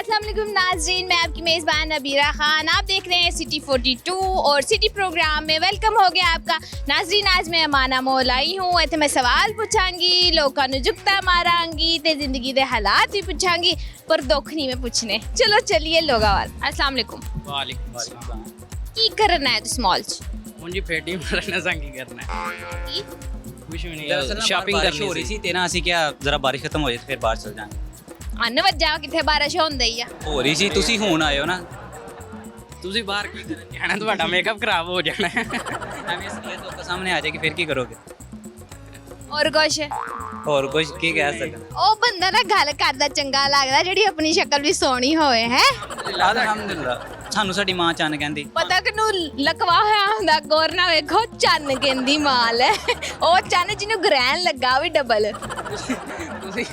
अस्सलाम वालेकुम नाज़रीन, मैं आपकी मेज़बान नबीरा खान। आप देख रहे हैं सिटी 42 और सिटी प्रोग्राम में वेलकम हो गया आपका। नाज़रीन, आज मैं अमाना मोल आई हूँ। इत्थे मैं सवाल पूछांगी, लोगों को जुगता मारांगी ते जिंदगी के हालात भी पूछांगी, पर दुख नहीं मैं पूछने। चलो चलिए लोगावाल। अस्सलाम वालेकुम। वालेकुम अस्सलाम। की करना है तुस मॉल च? मुझे फेटी मारना संग की करना है। की? कुछ भी नहीं, दरअसल शॉपिंग बारिश करनी हो रही थी। थी तेना ਅਸੀਂ ਕਿਹਾ ਜ਼ਰਾ ਬਾਰਿਸ਼ ਖਤਮ ਹੋ ਜਾਏ ਤੇ ਫਿਰ ਬਾਹਰ ਚਲ ਜਾਾਂਗੇ। अन्न वज्जा किथे बारिश होंदी ही आ। ਹੋ ਰਹੀ ਸੀ ਤੁਸੀਂ ਹੁਣ ਆਏ ਹੋ ਨਾ ਤੁਸੀਂ ਬਾਹਰ ਕੀ ਕਰਨ ਜਾਣਾ, ਤੁਹਾਡਾ ਮੇਕਅਪ ਖਰਾਬ ਹੋ ਜਾਣਾ ਹੈ। ਐਵੇਂ ਇਸ ਤੋਂ ਸਾਹਮਣੇ ਆ ਜਾਏਗੀ ਫਿਰ ਕੀ ਕਰੋਗੇ? और कुछ ਹੋਰ ਕੁਝ ਕੀ ਕਹਿ ਸਕਦਾ? ਉਹ ਬੰਦਾ ਨਾ ਗੱਲ ਕਰਦਾ ਚੰਗਾ ਲੱਗਦਾ ਜਿਹੜੀ ਆਪਣੀ ਸ਼ਕਲ ਵੀ ਸੋਹਣੀ ਹੋਵੇ ਹੈ। ਅਲਹਮਦੁਲਿਲਾ ਸਾਨੂੰ ਸਾਡੀ ਮਾਂ ਚੰਨ ਕਹਿੰਦੀ। ਪਤਾ ਕਿ ਨੂੰ ਲਕਵਾ ਹੋਇਆ ਹੁੰਦਾ ਗੌਰ ਨਾਲ ਵੇਖੋ, ਚੰਨ ਕਹਿੰਦੀ ਮਾਲ ਹੈ ਉਹ ਚੰਨ ਜਿਹਨੂੰ ਗ੍ਰਹਿਣ ਲੱਗਾ ਵੀ ਡਬਲ। ਤੁਸੀਂ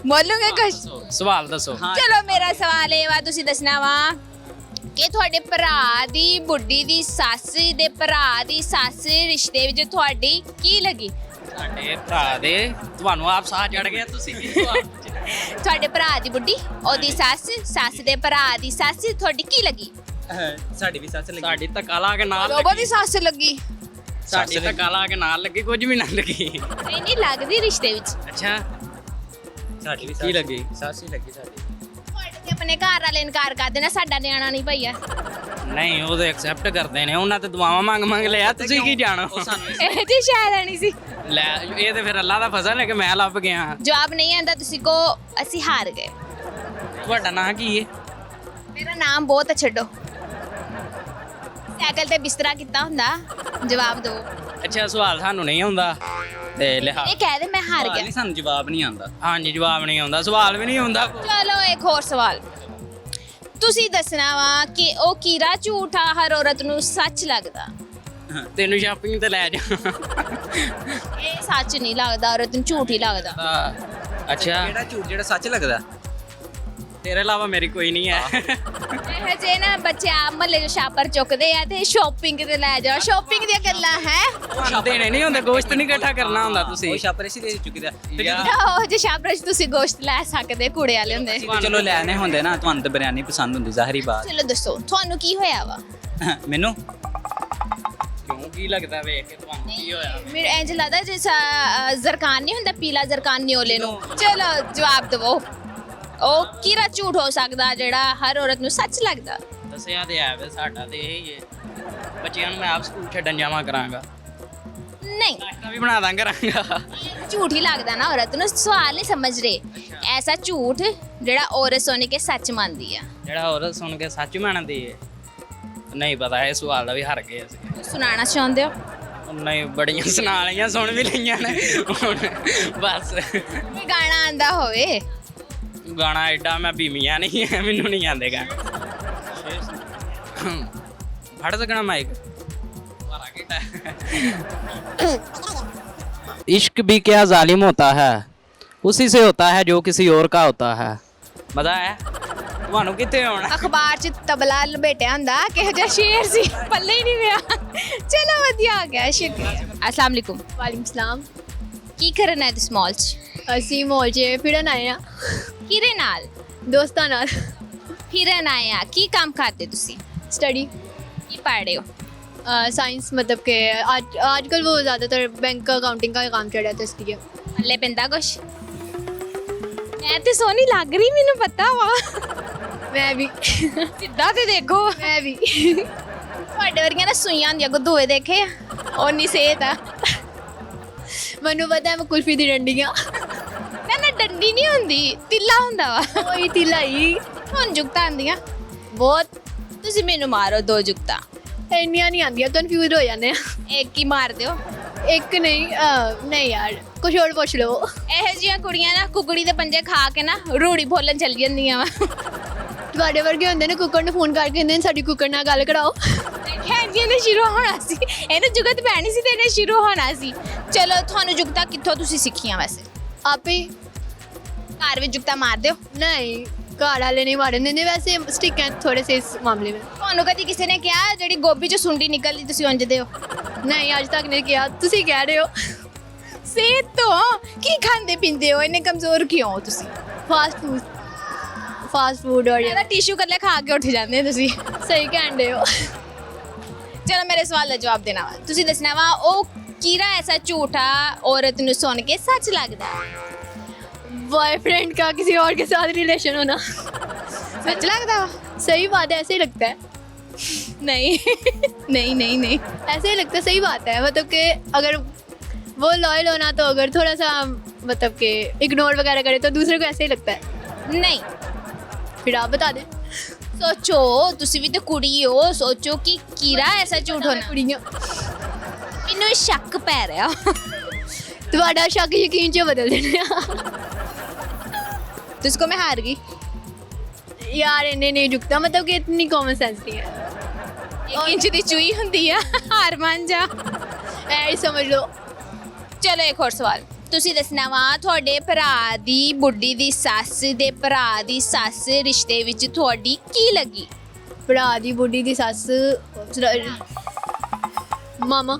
ਬੋਲੋਗੇ ਕੁਛ? ਸਵਾਲ ਦੱਸੋ। ਚਲੋ ਮੇਰਾ ਸਵਾਲ ਇਹ ਵਾ, ਤੁਸੀਂ ਦੱਸਣਾ ਵਾ ਕਿ ਤੁਹਾਡੇ ਭਰਾ ਦੀ ਬੁੱਢੀ ਦੀ ਸੱਸ ਦੇ ਭਰਾ ਦੀ ਸੱਸ ਰਿਸ਼ਤੇ ਵਿੱਚ ਤੁਹਾਡੀ ਕੀ ਲੱਗੀ? ਸਾਡੇ ਭਰਾ ਦੇ ਤੁਹਾਨੂੰ ਆਪ ਸਾਹ ਚੜ ਗਿਆ, ਤੁਸੀਂ ਕੀ ਸਵਾਲ ਤੁਹਾਡੇ ਭਰਾ ਦੀ ਬੁੱਢੀ, ਉਹਦੀ ਸੱਸ, ਸੱਸ ਦੇ ਭਰਾ ਦੀ ਸੱਸ ਤੁਹਾਡੀ ਕੀ ਲੱਗੀ? ਸਾਡੀ ਵੀ ਸੱਸ ਲੱਗੀ। ਸਾਡੀ ਧੱਕਾ ਲਾ ਕੇ ਨਾਲ ਰੋਬੋ ਦੀ ਸੱਸ ਲੱਗੀ? ਸਾਡੀ ਧੱਕਾ ਲਾ ਕੇ ਨਾਲ ਲੱਗੀ, ਕੁਝ ਵੀ ਨਾ ਲੱਗੀ। ਨਹੀਂ ਨਹੀਂ ਲੱਗਦੀ ਰਿਸ਼ਤੇ ਵਿੱਚ। ਅੱਛਾ, ਸਾਡੀ ਵੀ ਕੀ ਲੱਗੀ? ਸੱਸ ਹੀ ਲੱਗੀ ਸਾਡੀ। ਤੁਹਾਡੇ ਤੇ ਆਪਣੇ ਘਰ ਵਾਲੇ ਇਨਕਾਰ ਕਰ ਦੇਣਾ, ਸਾਡਾ ਨਿਆਣਾ ਨਹੀਂ ਭਈਆ। ਨਹੀਂ ਉਹ ਤਾਂ ਐਕਸੈਪਟ ਕਰਦੇ ਨੇ, ਉਹਨਾਂ ਤੇ ਦੁਆਵਾਂ ਮੰਗ ਲਿਆ, ਤੁਸੀਂ ਕੀ ਜਾਣੋ। ਉਹ ਸਾਨੂੰ ਇਹ ਜੀ ਸ਼ਾਇਦ ਆਣੀ ਸੀ। ਲੈ ਇਹ ਤੇ ਫਿਰ ਅੱਲਾ ਦਾ ਫਜ਼ਲ ਹੈ ਕਿ ਮੈਂ ਲੱਭ ਗਿਆ। ਜਵਾਬ ਨਹੀਂ ਆਂਦਾ ਤੁਸੀਂ ਕੋ ਅਸੀਂ ਹਾਰ ਗਏ। ਤੁਹਾਡਾ ਨਾਂ ਕੀ ਹੈ? ਮੇਰਾ ਨਾਮ ਬਹੁਤ ਹੈ, ਛੱਡੋ। ਸਾਈਕਲ ਤੇ ਬਿਸਤਰਾ ਕੀਤਾ ਹੁੰਦਾ? ਜਵਾਬ ਦਿਓ। ਅੱਛਾ, ਸਵਾਲ ਸਾਨੂੰ ਨਹੀਂ ਆਉਂਦਾ ਤੇ ਲਿਆ। ਇਹ ਕਹਿ ਦੇ ਮੈਂ ਹਾਰ ਗਿਆ। ਨਹੀਂ ਸਾਨੂੰ ਜਵਾਬ ਨਹੀਂ ਆਉਂਦਾ। ਹਾਂਜੀ, ਜਵਾਬ ਨਹੀਂ ਆਉਂਦਾ, ਸਵਾਲ ਵੀ ਨਹੀਂ ਆਉਂਦਾ। ਚਲੋ ਇੱਕ ਹੋਰ ਸਵਾਲ, ਤੁਸੀਂ ਦੱਸਣਾ ਵਾ ਕਿ ਉਹ ਕੀਰਾ ਝੂਠਾ ਹਰ ਔਰਤ ਨੂੰ ਸੱਚ ਲੱਗਦਾ? ਤੈਨੂੰ ਸ਼ਾਪਿੰਗ ਤੇ ਲੈ ਜਾ। ਇਹ ਸੱਚ ਨਹੀਂ ਲੱਗਦਾ, ਔਰਤ ਨੂੰ ਝੂਠ ਹੀ ਲੱਗਦਾ। ਅੱਛਾ, ਕਿਹੜਾ ਝੂਠ ਜਿਹੜਾ ਸੱਚ ਲੱਗਦਾ? ਤੇਰੇ ਇਲਾਵਾ ਮੇਰੀ ਕੋਈ ਨਹੀਂ ਹੈ। ਇਹ ਜੇ ਨਾ ਬੱਚੇ ਆ ਮਹੱਲੇ ਜੋ ਛਾਪਰ ਚੁੱਕਦੇ ਆ ਤੇ ਸ਼ਾਪਿੰਗ ਤੇ ਲੈ ਜਾਓ, ਸ਼ਾਪਿੰਗ ਦੀਆਂ ਗੱਲਾਂ ਹੈ। ਦੇਣੇ ਨਹੀਂ ਹੁੰਦੇ, ਗੋਸ਼ਤ ਨਹੀਂ ਇਕੱਠਾ ਕਰਨਾ ਹੁੰਦਾ ਉਹ ਤੁਸੀਂ। ਛਾਪਰ ਇਸੇ ਦੇ ਚੁੱਕੀ ਦਾ। ਫਿਰ ਯਾਰ। ਜਦੋਂ ਉਹ ਜੇ ਛਾਪਰ 'ਚ ਤੁਸੀਂ ਗੋਸ਼ਤ ਲੈ ਸਕਦੇ, ਕੁੜੇ ਵਾਲੇ ਹੁੰਦੇ। ਅਸੀਂ ਤਾਂ ਚਲੋ ਲੈਣੇ ਹੁੰਦੇ ਨਾ, ਤੁਹਾਨੂੰ ਤਾਂ ਬਿਰਿਆਨੀ ਪਸੰਦ ਹੁੰਦੀ ਜ਼ਾਹਰੀ ਬਾਤ। ਚਲੋ ਦੱਸੋ ਤੁਹਾਨੂੰ ਕੀ ਹੋਇਆ ਵਾ? ਮੈਨੂੰ ਕਿਉਂ ਕੀ ਲੱਗਦਾ ਵੇਖ ਕੇ ਤੁਹਾਨੂੰ ਕੀ ਹੋਇਆ? ਮੈਨੂੰ ਇੰਜ ਲੱਗਦਾ ਜਿਸ ਜ਼ਰਕਾਨ ਨਹੀਂ ਹੁੰਦਾ, ਪੀਲਾ ਜ਼ਰਕਾਨ ਨਿਓਲੇ ਨੂੰ। ਚਲੋ ਜਵਾਬ ਦਿਵੋ, ਉਹ ਕਿਹੜਾ ਝੂਠ ਹੋ ਸਕਦਾ ਜਿਹੜਾ ਹਰ ਔਰਤ ਨੂੰ ਸੱਚ ਲੱਗਦਾ? ਦੱਸਿਆ ਤੇ ਹੈ ਵੇ, ਸਾਡਾ ਤੇ ਇਹੀ ਹੈ। ਬੱਚਿਆਂ ਨੂੰ ਮੈਂ ਆਪ ਸਕੂਲ ਛੱਡਣ ਜਾਵਾਂ ਕਰਾਂਗਾ, ਨਹੀਂ, ਨਾਸ਼ਤਾ ਵੀ ਬਣਾ ਦਾਂ ਕਰਾਂਗਾ। ਝੂਠ ਹੀ ਲੱਗਦਾ ਨਾ ਔਰਤ ਨੂੰ। ਸਵਾਲ ਨਹੀਂ ਸਮਝ ਰਹੇ। ਐਸਾ ਝੂਠ ਜਿਹੜਾ ਔਰਤ ਸੁਣ ਕੇ ਸੱਚ ਮੰਨਦੀ ਆ। ਜਿਹੜਾ ਔਰਤ ਸੁਣ ਕੇ ਸੱਚ ਮੰਨਦੀ ਹੈ, ਨਹੀਂ ਪਤਾ, ਇਹ ਸਵਾਲ ਦਾ ਵੀ ਹਾਰ ਗਏ ਅਸੀਂ। ਸੁਣਾਉਣਾ ਚਾਹੁੰਦੇ ਹੋ? ਨਹੀਂ, ਬੜੀਆਂ ਸੁਣਾ ਲਈਆਂ, ਸੁਣ ਵੀ ਲਈਆਂ ਨੇ ਹੁਣ ਬਸ। ਕੋਈ ਗਾਣਾ ਆਂਦਾ ਹੋਵੇ? ਗਾਣਾ ਐਡਾ ਮੈਂ ਭੀਮੀਆਂ ਨਹੀਂ ਹੈ, ਮੈਨੂੰ ਨਹੀਂ ਆਉਂਦੇ ਗਾਣੇ। ਫੜ ਸਕਣਾ ਮਾਈਕ? इश्क भी क्या जालिम होता है, उसी से होता है जो किसी और का होता है। मजा है ਤੁਹਾਨੂੰ ਕਿੱਥੇ ਆਉਣਾ? ਅਖਬਾਰ 'ਚ ਤਬਲਾ ਲਪੇਟਿਆ ਹੁੰਦਾ, ਕਿਹੋ ਜਿਹਾ ਸ਼ੇਰ ਸੀ, ਪੱਲੇ ਹੀ ਨਹੀਂ ਪਿਆ। ਚਲੋ ਵਧੀਆ ਆ ਗਿਆ, ਸ਼ੁਕਰੀਆ। ਅਸਲਾਮ ਵਾਲੇਕੁਮ। ਵਾਲੇਕੁਮ ਸਲਾਮ। ਕੀ ਕਰਨਾ ਹੈ ਤੁਸੀਂ ਮਾਲ 'ਚ? ਅਸੀਂ ਮੌਲ 'ਚ ਫਿਰਨ ਆਏ ਆ, ਕਿਹਦੇ ਨਾਲ? ਦੋਸਤਾਂ ਨਾਲ। ਫਿਰਨ ਆਏ ਆ। ਕੀ ਕੰਮ ਕਰਦੇ ਤੁਸੀਂ? स्टडी ਕੀ ਪੜ੍ਹ ਰਹੇ ਹੋ? साइंस, मतलब कि आजकल वो ज़्यादातर बैंक अकाउंटिंग का काम चल रहा था, इसलिए। ਪੱਲੇ ਪੈਂਦਾ ਕੁਛ? ਮੈਂ ਤੇ ਸੋਹਣੀ ਲੱਗ ਰਹੀ, ਮੈਨੂੰ ਪਤਾ ਵਾ। मैं भी ਸਿੱਧਾ ਤੇ ਦੇਖੋ। मैं भी ਤੁਹਾਡੇ ਵਰਗੀਆਂ ਨਾ ਸੂਈਆਂ ਹੁੰਦੀਆਂ, ਗੁੱਦੂਏ ਦੇਖੇ ਆ? ਉਹ ਨਹੀਂ ਸਿਹਤ ਆ। ਮੈਨੂੰ ਪਤਾ ਹੈ, मैं कुल्फी दी डंडियाँ ਨਾ ਨਾ ਡੰਡੀ ਨਹੀਂ ਹੁੰਦੀ, ਤਿੱਲਾ ਹੁੰਦਾ ਵਾ। वही तिलाई ਹੁਣ ਜੁਗਤਾਂ ਆਉਂਦੀਆਂ ਬਹੁਤ। ਤੁਸੀਂ ਮੈਨੂੰ ਮਾਰੋ ਦੋ ਜੁਗਤਾਂ, ਇੰਨੀਆਂ ਨਹੀਂ ਆਉਂਦੀਆਂ, ਕਨਫਿਊਜ਼ ਹੋ ਜਾਂਦੇ ਆ। ਇੱਕ ਹੀ ਮਾਰ ਦਿਓ। ਇੱਕ ਨਹੀਂ ਨਹੀਂ ਯਾਰ, ਕੁਛ ਹੋਰ ਪੁੱਛ ਲਓ। ਇਹੋ ਜਿਹੀਆਂ ਕੁੜੀਆਂ ਨਾ ਕੁਕੜੀ ਦੇ ਪੰਜੇ ਖਾ ਕੇ ਨਾ ਰੂੜੀ ਬੋਲਣ ਚੱਲ ਜਾਂਦੀਆਂ ਵਾ। ਤੁਹਾਡੇ ਵਰਗੇ ਹੁੰਦੇ ਨੇ, ਕੁੱਕੜ ਨੂੰ ਫੋਨ ਕਰਕੇ ਕਹਿੰਦੇ ਨੇ ਸਾਡੀ ਕੁੱਕੜ ਨਾਲ ਗੱਲ ਕਰਾਓ। ਦੇਖਿਆ ਜੀ, ਇਹਨੇ ਸ਼ੁਰੂ ਹੋਣਾ ਸੀ, ਇਹਨੂੰ ਜੁਗਤ ਪੈਣੀ ਸੀ ਤੇ ਇਹਨੇ ਸ਼ੁਰੂ ਹੋਣਾ ਸੀ। ਚਲੋ ਤੁਹਾਨੂੰ ਜੁਗਤਾਂ ਕਿੱਥੋਂ ਤੁਸੀਂ ਸਿੱਖੀਆਂ ਵੈਸੇ? ਆਪੇ ਹੀ। ਘਰ ਵਿੱਚ ਜੁਗਤਾਂ ਮਾਰ ਦਿਓ? ਨਹੀਂ, ਘਰ ਵਾਲੇ ਨਹੀਂ ਮਾਰਨ ਦਿੰਦੇ, ਵੈਸੇ ਸਟਿਕ ਹੈ ਥੋੜੇ ਸੇ ਇਸ ਮਾਮਲੇ ਵਿੱਚ। ਤੁਹਾਨੂੰ ਕਦੀ ਕਿਸੇ ਨੇ ਕਿਹਾ ਜਿਹੜੀ ਗੋਭੀ 'ਚੋਂ ਸੁੰਡੀ ਨਿਕਲਦੀ ਤੁਸੀਂ ਉਂਝਦੇ ਹੋ? ਨਹੀਂ, ਅੱਜ ਤੱਕ ਨਹੀਂ ਕਿਹਾ, ਤੁਸੀਂ ਕਹਿ ਰਹੇ ਹੋ। ਸਿਹਤ ਤੋਂ ਕੀ ਖਾਂਦੇ ਪੀਂਦੇ ਹੋ, ਇੰਨੇ ਕਮਜ਼ੋਰ ਕਿਉਂ ਹੋ ਤੁਸੀਂ? ਫਾਸਟ ਫੂਡ फास्ट फूड और ਇਹਦਾ ਟਿਸ਼ੂ ਕੱਲੇ ਖਾ ਕੇ ਉੱਠ ਜਾਂਦੇ ਤੁਸੀਂ सही कहते हो। ਚਲੋ ਮੇਰੇ ਸਵਾਲ ਦਾ ਜਵਾਬ ਦੇਣਾ ਵਾ ਤੁਸੀਂ ਦੱਸਣਾ ਵਾ ਉਹ ਕਿਹੜਾ ਐਸਾ ਝੂਠਾ ਔਰਤ ਨੂੰ ਸੁਣ ਕੇ ਸੱਚ ਲੱਗਦਾ बॉयफ्रेंड का किसी और के साथ रिलेशन होना ਸੱਚ ਲੱਗਦਾ ਵਾ सही बात है, ऐसे ही लगता है। ਨਹੀਂ ਨਹੀਂ ਨਹੀਂ ਨਹੀਂ ऐसे ही लगता है, सही बात है। मतलब कि अगर वो लॉयल होना तो अगर थोड़ा सा मतलब कि इग्नोर वगैरह करे तो दूसरे को ऐसे ही लगता है। ਨਹੀਂ फिर आप बता दें। ਸੋਚੋ ਤੁਸੀਂ ਵੀ ਤਾਂ ਕੁੜੀ ਹੋ ਸੋਚੋ ਕਿ ਕਿਹੜਾ ਐਸਾ ਝੂਠ ਹੋਣਾ कुड़ियां ਮੈਨੂੰ ਸ਼ੱਕ ਪੈ ਰਿਹਾ ਤੁਹਾਡਾ ਸ਼ੱਕ ਯਕੀਨ 'ਚ ਬਦਲ ਦੇਣੇ ਆ। ਤੁਸੀਂ ਕੋ ਮੈਂ ਹਾਰ ਗਈ यार इन्हें नहीं झुकता, मतलब कि इतनी कॉमन सेंस नहीं है। 1 ਇੰਚ ਦੀ ਚੂਈ ਹੁੰਦੀ ਆ ਹਾਰ ਮੰਨ ਜਾ ऐ ही समझ लो। ਚਲੋ ਇੱਕ ਹੋਰ ਸਵਾਲ ਤੁਸੀਂ ਦੱਸਣਾ ਵਾ ਤੁਹਾਡੇ ਭਰਾ ਦੀ ਬੁੱਢੀ ਦੀ ਸੱਸ ਦੇ ਭਰਾ ਦੀ ਸੱਸ ਰਿਸ਼ਤੇ ਵਿੱਚ ਤੁਹਾਡੀ ਕੀ ਲੱਗੀ भरा दी बुढ़ी दी सस मामा,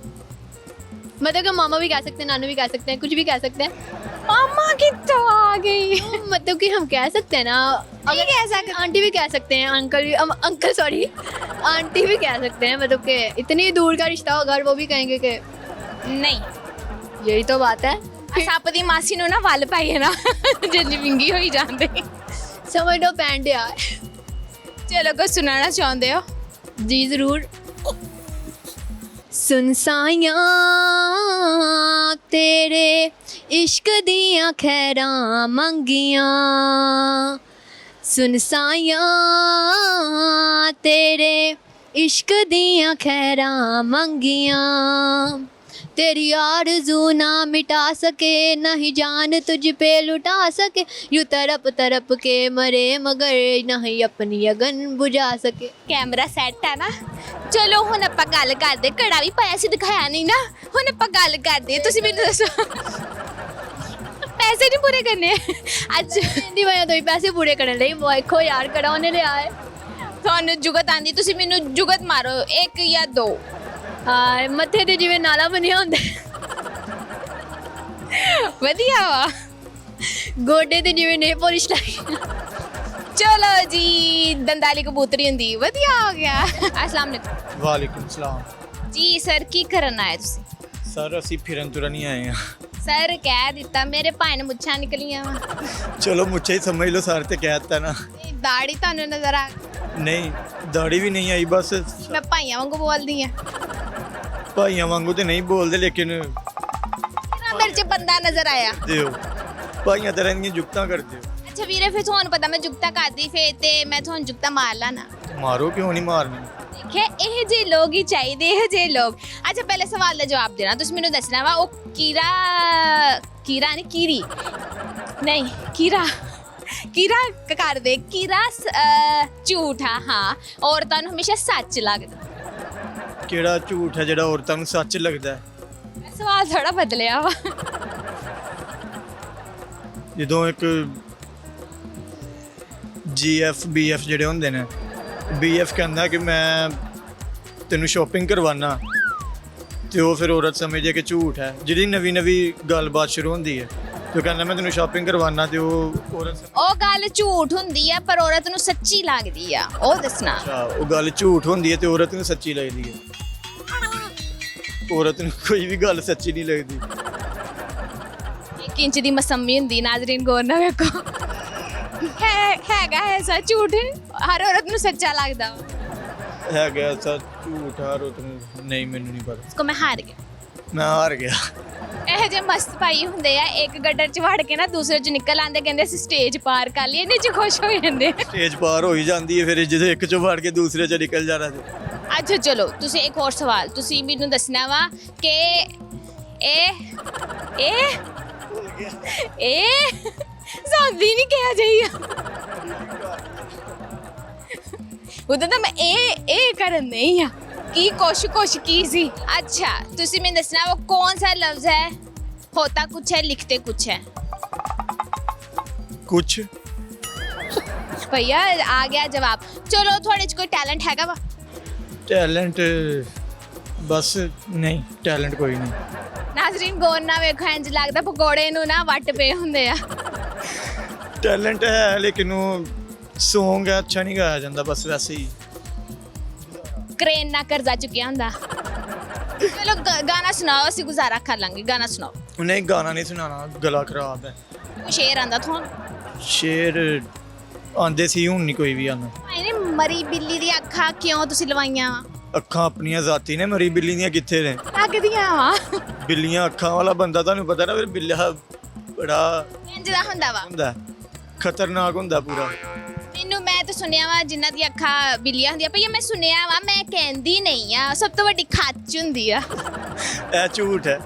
मतलब कि मामा भी कह सकते हैं, नानू भी कह सकते हैं, कुछ भी कह सकते हैं। ਮਾਮਾ ਕਿੱਥੋਂ ਆ ਗਈ मतलब कि हम कह सकते हैं ना, नहीं कह सकते। आंटी भी कह सकते हैं, अंकल भी अंकल सॉरी आंटी भी कह सकते हैं। मतलब कि इतनी दूर का रिश्ता होगा और वो भी कहेंगे कि ਨਹੀਂ यही तो बात है। ਆ ਸੱਪ ਦੀ ਮਾਸੀ ਨੂੰ ਨਾ ਵੱਲ ਪਾਈਏ ਨਾ ਜਿੰਨੀ ਵਿੰਗੀ ਹੋਈ ਜਾਂਦੇ समझ लो पैंट यार। ਚਲੋ ਕੁਝ ਸੁਣਾਉਣਾ ਚਾਹੁੰਦੇ ਹੋ जी जरूर। सुन साइयां तेरे इश्क दियां खैरां मंगियां, सुन साइयां तेरे इश्क दियां खैरां मंगियां, तेरी आरज़ू ना मिटा सके नहीं जान तुझ पे लुटा सके, यूं तरप तरप के मरे मगर नहीं अपनी अगन बुझा सके। ਕੈਮਰਾ ਸੈੱਟ ਹੈ ਨਾ ਚਲੋ ਹੁਣ ਆਪਾਂ ਗੱਲ ਕਰਦੇ ਘੜਾ ਵੀ ਪਾਇਆ ਸੀ ਦਿਖਾਇਆ ਨਹੀਂ ਨਾ ਹੁਣ ਆਪਾਂ ਗੱਲ ਕਰਦੇ ਤੁਸੀਂ ਮੈਨੂੰ ਦੱਸੋ ਪੈਸੇ ਨਹੀਂ ਪੂਰੇ ਕਰਨੇ ਅੱਜ ਦੀ ਵਜ੍ਹਾ ਤੋਂ ਹੀ ਪੈਸੇ ਪੂਰੇ ਕਰਨ ਲਈ ਵੇਖੋ ਯਾਰ ਕੜਾ ਉਹਨੇ ਲਿਆ ਹੈ। ਤੁਹਾਨੂੰ ਜੁਗਤ ਆਂਦੀ ਤੁਸੀਂ ਮੈਨੂੰ ਜੁਗਤ ਮਾਰੋ 1 ਜਾਂ 2 ਹਾਂ ਮੱਥੇ ਤੇ ਜਿਵੇਂ ਨਾਲਾ ਬਣਿਆ ਹੁੰਦਾ ਵਧੀਆ ਵਾ ਗੋਡੇ ਤੇ ਜਿਵੇਂ ਨੇ ਪੋਲਿਸ਼ ਲਾਈ। ਚਲੋ ਜੀ ਦੰਦਾਲੀ ਕਬੂਤਰੀ ਹੁੰਦੀ ਵਧੀਆ ਹੋ ਗਿਆ ਅਸਲਾਮ ਅਲੈਕੁਮ ਵਾਲੇਕੁਮ ਸਲਾਮ ਜੀ ਸਰ ਕੀ ਕਰਨ ਆਏ ਤੁਸੀਂ ਸਰ ਅਸੀਂ ਫਿਰਨ ਤੁਰਨ ਹੀ ਆਏ ਹਾਂ ਸਰ ਕਹਿ ਦਿੱਤਾ ਮੇਰੇ ਭਾਈ ਨੂੰ ਮੁੱਛਾਂ ਨਿਕਲੀਆਂ ਵਾ ਚਲੋ ਮੁੱਛੇ ਹੀ ਸਮਝ ਲਓ ਸਰ ਤੇ ਕਹਿ ਦਿੱਤਾ ਨਾ ਦਾੜੀ ਤੁਹਾਨੂੰ ਨਜ਼ਰ ਆ ਨਹੀਂ ਦਾੜੀ ਵੀ ਨਹੀਂ ਆਈ ਬਸ ਮੈਂ ਭਾਈਆਂ ਵਾਂਗੂ ਬੋਲਦੀ ਆ ਭਾਈਆਂ ਵਾਂਗੂ ਤੇ ਨਹੀਂ ਬੋਲਦੇ ਲੇਕਿਨ ਅੰਦਰ ਚ ਬੰਦਾ ਨਜ਼ਰ ਆਇਆ ਦਿਓ ਭਾਈਆਂ ਤਰ੍ਹਾਂ ਦੀਆਂ ਜੁਗਤਾਂ ਕਰਦੇ ਹੋ ਅੱਛਾ ਵੀਰੇ ਫਿਰ ਤੁਹਾਨੂੰ ਪਤਾ ਮੈਂ ਜੁਗਤਾ ਕਰਦੀ ਫਿਰ ਤੇ ਮੈਂ ਤੁਹਾਨੂੰ ਜੁਗਤਾ ਮਾਰ ਲਾ ਨਾ ਮਾਰੋ ਕਿਉਂ ਨਹੀਂ ਮਾਰਨੀ ਦੇਖਿਆ ਇਹ ਜੇ ਲੋਕ ਹੀ ਚਾਹੀਦੇ ਇਹ ਜੇ ਲੋਕ ਅੱਛਾ ਪਹਿਲੇ ਸਵਾਲ ਦਾ ਜਵਾਬ ਦੇਣਾ ਤੁਸੀਂ ਮੈਨੂੰ ਦੱਸਣਾ ਵਾ ਉਹ ਕੀਰਾ ਨਹੀਂ ਕੀਰੀ ਨਹੀਂ ਕੀਰਾ ਕਰਦੇ ਕੀਰਾ ਝੂਠਾ ਹਾਂ ਔਰਤਾਂ ਨੂੰ ਹਮੇਸ਼ਾ ਸੱਚ ਲੱਗਦਾ ਕਿਹੜਾ ਝੂਠ ਹੈ ਜਿਹੜਾ ਔਰਤਾਂ ਨੂੰ ਸੱਚ ਲੱਗਦਾ ਹੈ? ਸਵਾਲ ਥੋੜਾ ਬਦਲਿਆ ਵਾ ਜਦੋਂ ਇੱਕ GF BF ਜਿਹੜੇ ਹੁੰਦੇ ਨੇ BF ਕਹਿੰਦਾ ਕਿ ਮੈਂ ਤੈਨੂੰ ਸ਼ਾਪਿੰਗ ਕਰਵਾਉਣਾ ਤੇ ਉਹ ਫਿਰ ਔਰਤ ਸਮਝਦੀ ਹੈ ਕਿ ਝੂਠ ਹੈ ਜਿਹੜੀ ਨਵੀਂ ਗੱਲਬਾਤ ਸ਼ੁਰੂ ਹੁੰਦੀ ਹੈ ਤੇ ਉਹ ਕਹਿੰਦਾ ਮੈਂ ਤੈਨੂੰ ਸ਼ਾਪਿੰਗ ਕਰਵਾਉਣਾ ਤੇ ਉਹ ਔਰਤ ਉਹ ਗੱਲ ਝੂਠ ਹੁੰਦੀ ਆ ਪਰ ਔਰਤ ਨੂੰ ਸੱਚੀ ਲੱਗਦੀ ਆ ਉਹ ਦੱਸਣਾ ਅੱਛਾ ਉਹ ਗੱਲ ਝੂਠ ਹੁੰਦੀ ਹੈ ਤੇ ਔਰਤ ਨੂੰ ਸੱਚੀ ਲੱਗਦੀ ਹੈ ਔਰਤ ਨੂੰ ਕੋਈ ਵੀ ਗੱਲ ਸੱਚੀ ਨਹੀਂ ਲੱਗਦੀ 1 ਇੰਚ ਦੀ ਮਸੰਮੀ ਹੁੰਦੀ ਨਾਜ਼ਰੀਨ ਗੌਰ ਨਾਲ ਵੇਖੋ ਹੈਗਾ ਐਸਾ ਝੂਠ ਹਰ ਔਰਤ ਨੂੰ ਸੱਚਾ ਲੱਗਦਾ ਹੈਗਾ ਸੱਚ ਝੂਠ ਹਰ ਔਰਤ ਨੂੰ ਨਹੀਂ ਮੈਨੂੰ ਨਹੀਂ ਪਤਾ ਉਸਕੋ ਮੈਂ ਹਾਰ ਗਿਆ ਮੈਂ ਹਾਰ ਗਿਆ ਇਹ ਜੇ ਮਸਤ ਭਾਈ ਹੁੰਦੇ ਆ ਇੱਕ ਗੱਡਰ ਚ ਵੜ ਕੇ ਨਾ ਦੂਸਰੇ ਚ ਨਿਕਲ ਆਂਦੇ ਕਹਿੰਦੇ ਅਸੀਂ ਸਟੇਜ ਪਾਰ ਕਰ ਲਈ ਇਹਨੇ ਚ ਖੁਸ਼ ਹੋ ਜਾਂਦੇ ਸਟੇਜ ਪਾਰ ਹੋ ਹੀ ਜਾਂਦੀ ਹੈ ਫਿਰ ਜਦੋਂ ਇੱਕ ਚੋਂ ਵੜ ਕੇ ਦੂਸਰੇ ਚ ਨਿਕਲ ਜਾਣਾ ਤੇ ਅੱਛਾ ਚਲੋ ਤੁਸੀਂ ਇੱਕ ਹੋਰ ਸਵਾਲ ਤੁਸੀਂ ਮੈਨੂੰ ਦੱਸਣਾ ਵਾ ਕਿ ਇਹ ਸਾਦੀ ਨਹੀਂ ਕਿਹਾ ਜਾਈਆ ਉਦੋਂ ਤਾਂ ਮੈਂ ਇਹ ਕਰਨ ਨਹੀਂ ਆ ਕੀ ਕੋਸ਼ ਕੀ ਸੀ अच्छा ਤੁਸੀਂ ਮੈਨੂੰ ਦੱਸਣਾ वो कौन सा लफ्ज है होता कुछ है लिखते कुछ है ਕੁਛ भैया आ गया जवाब चलो थोड़े च कोई टैलेंट हैगा वा ਟੈਲੈਂਟ ਬਸ ਨਹੀਂ ਟੈਲੈਂਟ ਕੋਈ ਨਹੀਂ ਨਾਜ਼ਰੀਨ ਗੌਰ ਨਾਲ ਵੇਖੋ ਇੰਜ ਲੱਗਦਾ ਪਕੌੜੇ ਨੂੰ ਨਾ ਵੱਟ ਪਏ ਹੁੰਦੇ ਆ ਟੈਲੈਂਟ ਹੈ ਲੇਕਿਨ ਉਹ ਸੌਂਗ ਹੈ ਅੱਛਾ ਨਹੀਂ ਗਾਇਆ ਜਾਂਦਾ ਬਸ ਵੈਸੇ ਹੀ ਕ੍ਰੇਨ ਨਾ ਕਰਜ਼ਾ ਚੁੱਕਿਆ ਹੁੰਦਾ। ਚਲੋ ਗਾਣਾ ਸੁਣਾਓ, ਅਸੀਂ ਗੁਜ਼ਾਰਾ ਕਰ ਲਾਂਗੇ। ਗਾਣਾ ਸੁਣਾਓ। ਉਹਨੇ ਗਾਣਾ ਨਹੀਂ ਸੁਣਾਉਣਾ, ਗਲਾ ਖਰਾਬ ਹੈ। ਕੋਈ ਸ਼ੇਰ ਆਂਦਾ ਤੁਹਾਨੂੰ? ਸ਼ੇਰ ਆਂਦੇ ਸੀ, ਹੁਣ ਨਹੀਂ ਕੋਈ ਵੀ ਆਉਂਦਾ। ਇਹਨੇ ਮਰੀ ਬਿੱਲੀ ਦੀ ਅੱਖਾਂ ਕਿਉਂ ਤੁਸੀਂ ਲਵਾਈਆਂ? ਅੱਖਾਂ ਆਪਣੀਆਂ ਜ਼ਾਤੀ ਨੇ, ਮਰੀ ਬਿੱਲੀ ਦੀਆਂ ਕਿੱਥੇ ਨੇ? ਲੱਗਦੀਆਂ ਵਾ ਬਿੱਲੀਆਂ ਅੱਖਾਂ ਵਾਲਾ ਬੰਦਾ ਤੁਹਾਨੂੰ ਪਤਾ ਨਾ, ਫਿਰ ਬਿੱਲਾ ਬੜਾ ਇੰਜ ਦਾ ਹੁੰਦਾ ਵਾ। ਹੁੰਦਾ, ਖਤਰਨਾਕ ਹੁੰਦਾ ਪੂਰਾ। ਮੈਨੂੰ ਮੈਂ ਤਾਂ ਸੁਣਿਆ ਵਾ ਜਿਨ੍ਹਾਂ ਦੀ ਅੱਖਾਂ ਬਿੱਲੀਆਂ ਹੁੰਦੀਆਂ ਪਈਆਂ, ਮੈਂ ਸੁਣਿਆ ਵਾ, ਮੈਂ ਕਹਿੰਦੀ ਨਹੀਂ ਆ, ਸਭ ਤੋਂ ਵੱਡੀ ਖੱਚ ਹੁੰਦੀ ਆ। ਇਹ ਝੂਠ ਹੈ।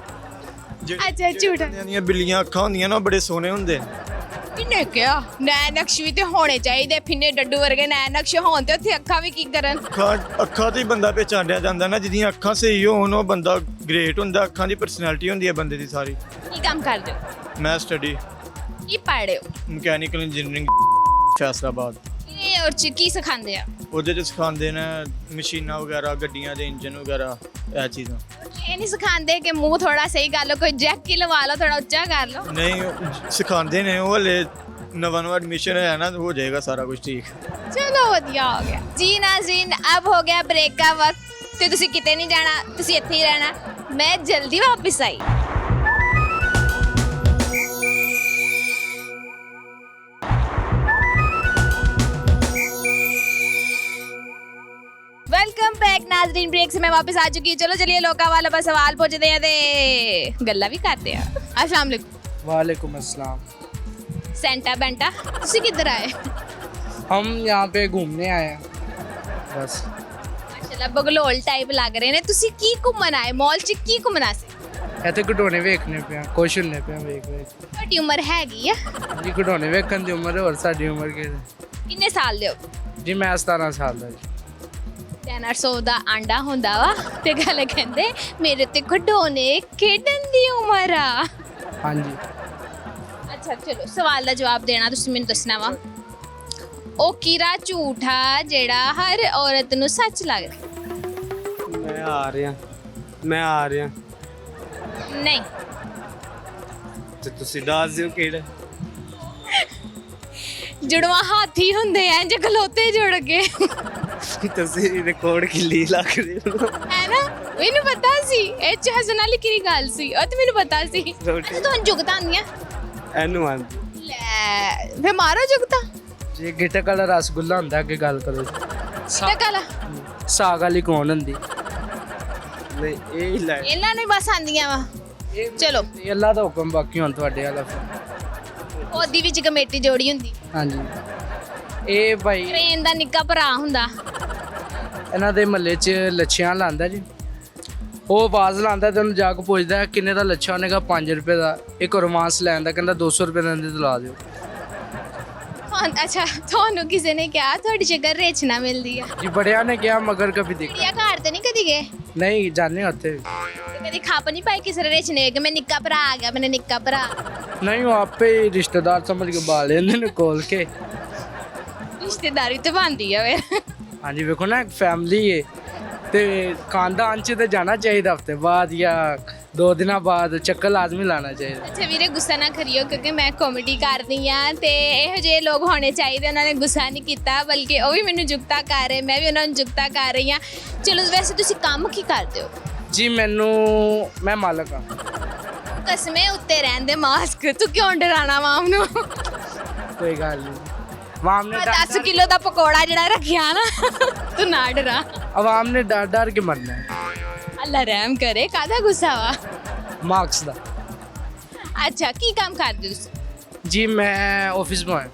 ਅੱਛਾ, ਝੂਠ ਹੈ। ਬੰਦਿਆਂ ਦੀਆਂ ਬਿੱਲੀਆਂ ਅੱਖਾਂ ਹੁੰਦੀਆਂ ਨਾ, ਉਹ ਬੜੇ ਸੋਹਣੇ ਹੁੰਦੇ ਨੇ। ਕਿੰਨੇ ਕਿਹਾ ਨੈ ਨਕਸ਼ ਵੀ ਤੇ ਹੋਣੇ ਚਾਹੀਦੇ, ਫਿੰਨੇ ਡੱਡੂ ਵਰਗੇ ਨੈ ਨਕਸ਼ ਹੋਣ ਤੇ ਉੱਥੇ ਅੱਖਾਂ ਵੀ ਕੀ ਕਰਨ? ਅੱਖਾਂ ਤੇ ਹੀ ਬੰਦਾ ਪਹਿਚਾਣਿਆ ਜਾਂਦਾ ਨਾ, ਜਿਹਦੀਆਂ ਅੱਖਾਂ ਸਹੀ ਹੋਣ ਉਹ ਬੰਦਾ ਗ੍ਰੇਟ ਹੁੰਦਾ। ਅੱਖਾਂ ਦੀ ਪਰਸਨੈਲਿਟੀ ਹੁੰਦੀ ਹੈ ਬੰਦੇ ਦੀ ਸਾਰੀ। ਕੀ ਕੰਮ ਕਰਦੇ ਹੋ? ਮੈਂ ਸਟੱਡੀ ਕੀ ਪੜ੍ਹ ਰਹੇ ਹੋ? Mechanical engineering Faisalabad. ਇਹ ਔਰ ਚ ਕੀ ਸਿਖਾਉਂਦੇ ਆ? ਉਹਦੇ 'ਚ ਸਿਖਾਉਂਦੇ ਨੇ ਮਸ਼ੀਨਾਂ ਵਗੈਰਾ, ਗੱਡੀਆਂ ਦੇ ਇੰਜਨ ਵਗੈਰਾ, ਇਹ ਚੀਜ਼ਾਂ। ਇਹ ਨਹੀਂ ਸਿਖਾਉਂਦੇ ਕਿ ਮੂੰਹ ਥੋੜਾ ਸਹੀ ਕਰ ਲਓ, ਕੋਈ ਜੈਕ ਹੀ ਲਵਾ ਲਓ, ਥੋੜਾ ਉੱਚਾ ਕਰ ਲਓ? ਨਹੀਂ, ਸਿਖਾਉਂਦੇ ਨੇ। ਉਹ ਹਲੇ ਨਵਾਂ ਐਡਮਿਸ਼ਨ ਹੋਇਆ ਨਾ, ਹੋ ਜਾਏਗਾ ਸਾਰਾ ਕੁਝ ਠੀਕ। ਚਲੋ ਵਧੀਆ ਹੋ ਗਿਆ ਜੀ। ਨਾਜ਼ਰੀਨ, ਅਬ ਹੋ ਗਿਆ ਬ੍ਰੇਕ ਦਾ ਵਕਤ ਤੇ ਤੁਸੀਂ ਕਿਤੇ ਨਹੀਂ ਜਾਣਾ, ਤੁਸੀਂ ਇੱਥੇ ਹੀ ਰਹਿਣਾ। ਮੈਂ ਜਲਦੀ ਵਾਪਸ ਆਈ। वेलकम बैक नाजरीन, ब्रेक से मैं वापस आ चुकी हूँ। चलो चलिए लोका वाला बस सवाल पूछते हैं ते गल्ला भी करते हैं। अस्सलाम वालेकुम। वालेकुम अस्सलाम। सेंटा बेंटा तुसी किधर आए? हम यहाँ पे घूमने आए हैं बस। माशाल्लाह बगलोल टाइप लग रहे ने। तुसी की घूमन आए? मॉल च की घूमना सी? ਇੱਥੇ ਘਟੋਣੇ ਵੇਖਣੇ ਪਿਆ, ਖੁਸ਼ ਹੁੰਨੇ ਪਿਆ ਵੇਖ ਵੇਖ। ਤੁਹਾਡੀ ਉਮਰ ਹੈਗੀ ਆ? ਜੀ ਘਟੋਣੇ ਵੇਖਣ ਦੀ ਉਮਰ ਹੋਰ ਸਾਡੀ ਉਮਰ ਕੀ? ਕਿੰਨੇ ਸਾਲ ਦੇ ਹੋ? ਜੀ ਮੈਂ 17 ਸਾਲ ਦਾ ਜੀ। 300 ਦਾ ਆਂਡਾ ਹੁੰਦਾ ਵਾ ਤੇ ਗੱਲ ਕਹਿੰਦੇ ਮੇਰੇ ਤੇ ਖਿਡੌਣੇ ਖੇਡਣ ਦੀ ਉਮਰ ਆ। ਹਾਂਜੀ। ਅੱਛਾ ਚਲੋ, ਸਵਾਲ ਦਾ ਜਵਾਬ ਦੇਣਾ ਤੁਸੀਂ ਮੈਨੂੰ ਦੱਸਣਾ ਵਾ। ਉਹ ਕਿਹੜਾ ਝੂਠਾ ਜਿਹੜਾ ਹਰ ਔਰਤ ਨੂੰ ਸੱਚ ਲੱਗਦਾ? ਮੈਂ ਆ ਰਿਹਾ ਨਹੀਂ। ਤੇ ਤੁਸੀਂ ਦੱਸ ਦਿਓ ਕਿਹੜਾ। ਜੁੜਵਾ ਹਾਥੀ ਹੁੰਦੇ ਐ ਜੇ ਖਲੋਤੇ ਜੁੜ ਕੇ, ਤੁਸੀਂ ਰਿਕਾਰਡ ਕਿੱਲੀ ਲੱਗ ਰਹੇ ਹੋ। ਹੈ ਨਾ? ਮੈਨੂੰ ਪਤਾ ਸੀ ਇਹ ਚ ਹਸਨ ਵਾਲੀ ਕਿਹੜੀ ਗੱਲ ਸੀ, ਉਹ ਤੇ ਮੈਨੂੰ ਪਤਾ ਸੀ। ਅੱਛਾ ਤੁਹਾਨੂੰ ਜੁਗਤਾਂ ਆਉਂਦੀਆਂ? ਇਹਨੂੰ ਆਂ ਲੈ ਫੇ ਮਾਰੋ ਜੁਗਤਾਂ। ਜੇ ਗਿੱਟਕ ਵਾਲਾ ਰਸਗੁੱਲਾ ਹੁੰਦਾ ਅੱਗੇ ਗੱਲ ਕਰੋ। ਕਿਹੜਾ ਕਾਲਾ? ਸਾਗ ਵਾਲੀ ਕੌਣ ਹੁੰਦੀ? ਨਹੀਂ ਇਹ ਹੀ ਲੈ। ਇਹਨਾਂ ਨੂੰ ਹੀ ਬਸ ਆਂਦੀਆਂ ਵਾ। ਚਲੋ ਇਹ ਅੱਲਾ ਦਾ ਹੁਕਮ, ਬਾਕੀ ਹੁਣ ਤੁਹਾਡੇ ਵਾਲਾ ਫਿਰ। ਉਹਦੀ ਵਿੱਚ ਕਮੇਟੀ ਜੋੜੀ ਹੁੰਦੀ। ਹਾਂਜੀ। ਇਹ ਭਾਈ ਟ੍ਰੇਨ ਦਾ ਨਿੱਕਾ ਭਰਾ ਹੁੰਦਾ। ਇਹਨਾਂ ਦੇ ਮਹੱਲੇ 'ਚ ਲੱਛੀਆਂ ਲਾਉਂਦਾ ਜੀ। ਉਹ ਆਵਾਜ਼ ਲਾਉਂਦਾ ਤੇ ਉਹਨੂੰ ਜਾ ਕੇ ਪੁੱਛਦਾ ਕਿੰਨੇ ਦਾ ਲੱਛਾ? ਉਹਨੇ ਕਿਹਾ 5 ਰੁਪਏ ਦਾ। ਇੱਕ ਰੋਮਾਂਸ ਲੈਣ ਦਾ, ਕਹਿੰਦਾ 200 ਰੁਪਏ ਦਾ ਇਹਦੇ ਤੋਂ ਲਾ ਦਿਓ। ਅੱਛਾ ਤੁਹਾਨੂੰ ਕਿਸੇ ਨੇ ਕਿਹਾ ਤੁਹਾਡੀ ਸ਼ਕਲ ਰੇਚਣਾ ਮਿਲਦੀ ਆ? ਜੀ ਬੜਿਆਂ ਨੇ ਕਿਹਾ ਮਗਰ ਕभी ਦੇਖਾ ਕੁੜੀਆਂ ਘਰ ਤੇ ਨਹੀਂ ਕਦੀ ਗਏ? ਨਹੀਂ, ਜਾਣੇ ਉੱਥੇ ਵੀ। ਤੇ ਕਦੀ ਖਾਪ ਨਹੀਂ ਪਾਈ ਕਿਸੇ ਰੇਚਣੇ ਕਿ ਮੈਂ ਨਿੱਕਾ ਭਰਾ ਆ ਗਿਆ, ਮੈਨੇ ਨਿੱਕਾ ਭਰਾ? ਨਹੀਂ, ਉਹ ਆਪੇ ਹੀ ਰਿਸ਼ਤੇਦਾਰ ਸਮਝ ਕੇ ਬਾਲ ਲੈਂਦੇ ਨੇ ਕੋਲ ਕੇ। ਰਿਸ਼ਤੇਦਾਰੀ ਤੇ ਬਣਦੀ ਆ ਫਿਰ। ਹਾਂਜੀ ਵੇਖੋ ਨਾ, ਇੱਕ ਫੈਮਿਲੀ ਹੈ ਤੇ ਖਾਨਦਾਨ 'ਚ ਤੇ ਜਾਣਾ ਚਾਹੀਦਾ ਹਫਤੇ ਬਾਅਦ ਜਾਂ 2 ਦਿਨਾਂ ਬਾਅਦ, ਚੱਕਰ ਲਾਜ਼ਮੀ ਲਾਣਾ ਚਾਹੀਦਾ। ਅੱਛਾ ਵੀਰੇ, ਗੁੱਸਾ ਨਾ ਕਰਿਓ ਕਿਉਂਕਿ ਮੈਂ ਕਾਮੇਡੀ ਕਰਦੀ ਆ ਤੇ ਇਹੋ ਜਿਹੇ ਲੋਕ ਹੋਣੇ ਚਾਹੀਦੇ। ਉਹਨਾਂ ਨੇ ਗੁੱਸਾ ਨਹੀਂ ਕੀਤਾ ਬਲਕਿ ਉਹ ਵੀ ਮੈਨੂੰ ਜੁਗਤਾ ਕਰ ਰਹੇ, ਮੈਂ ਵੀ ਉਹਨਾਂ ਨੂੰ ਜੁਗਤਾ ਕਰ ਰਹੀ ਆ। ਚਲੋ ਵੈਸੇ ਤੁਸੀਂ ਕੰਮ ਕੀ ਕਰਦੇ ਹੋ? ਜੀ ਮੈਂ ਮਾਲਕ ਹਾਂ। ਕਸਮੇ ਉੱਤੇ ਰਹਿੰਦੇ ਮਾਸਕ, ਤੂੰ ਕਿਉਂ ਡਰਾਣਾ ਮਾਮ ਨੂੰ? ਕੋਈ ਗੱਲ ਨਹੀਂ। ਆਵਾਮ ਨੇ 10 ਕਿਲੋ ਦਾ ਪਕੌੜਾ ਜਿਹੜਾ ਰੱਖਿਆ ਨਾ, ਤੂੰ ਨਾ ਡਰਾ। ਆਵਾਮ ਨੇ ਡਰ ਡਰ ਕੇ ਮਰਨਾ ਹੈ। ਅੱਲਾ ਰਹਿਮ ਕਰੇ, ਕਾਹਦਾ ਗੁੱਸਾ ਵਾ? ਮਾਰਕਸ ਦਾ। ਅੱਛਾ ਕੀ ਕੰਮ ਕਰਦੇ ਹੋ ਤੁਸੀਂ? ਜੀ ਮੈਂ ਆਫਿਸ ਬॉय।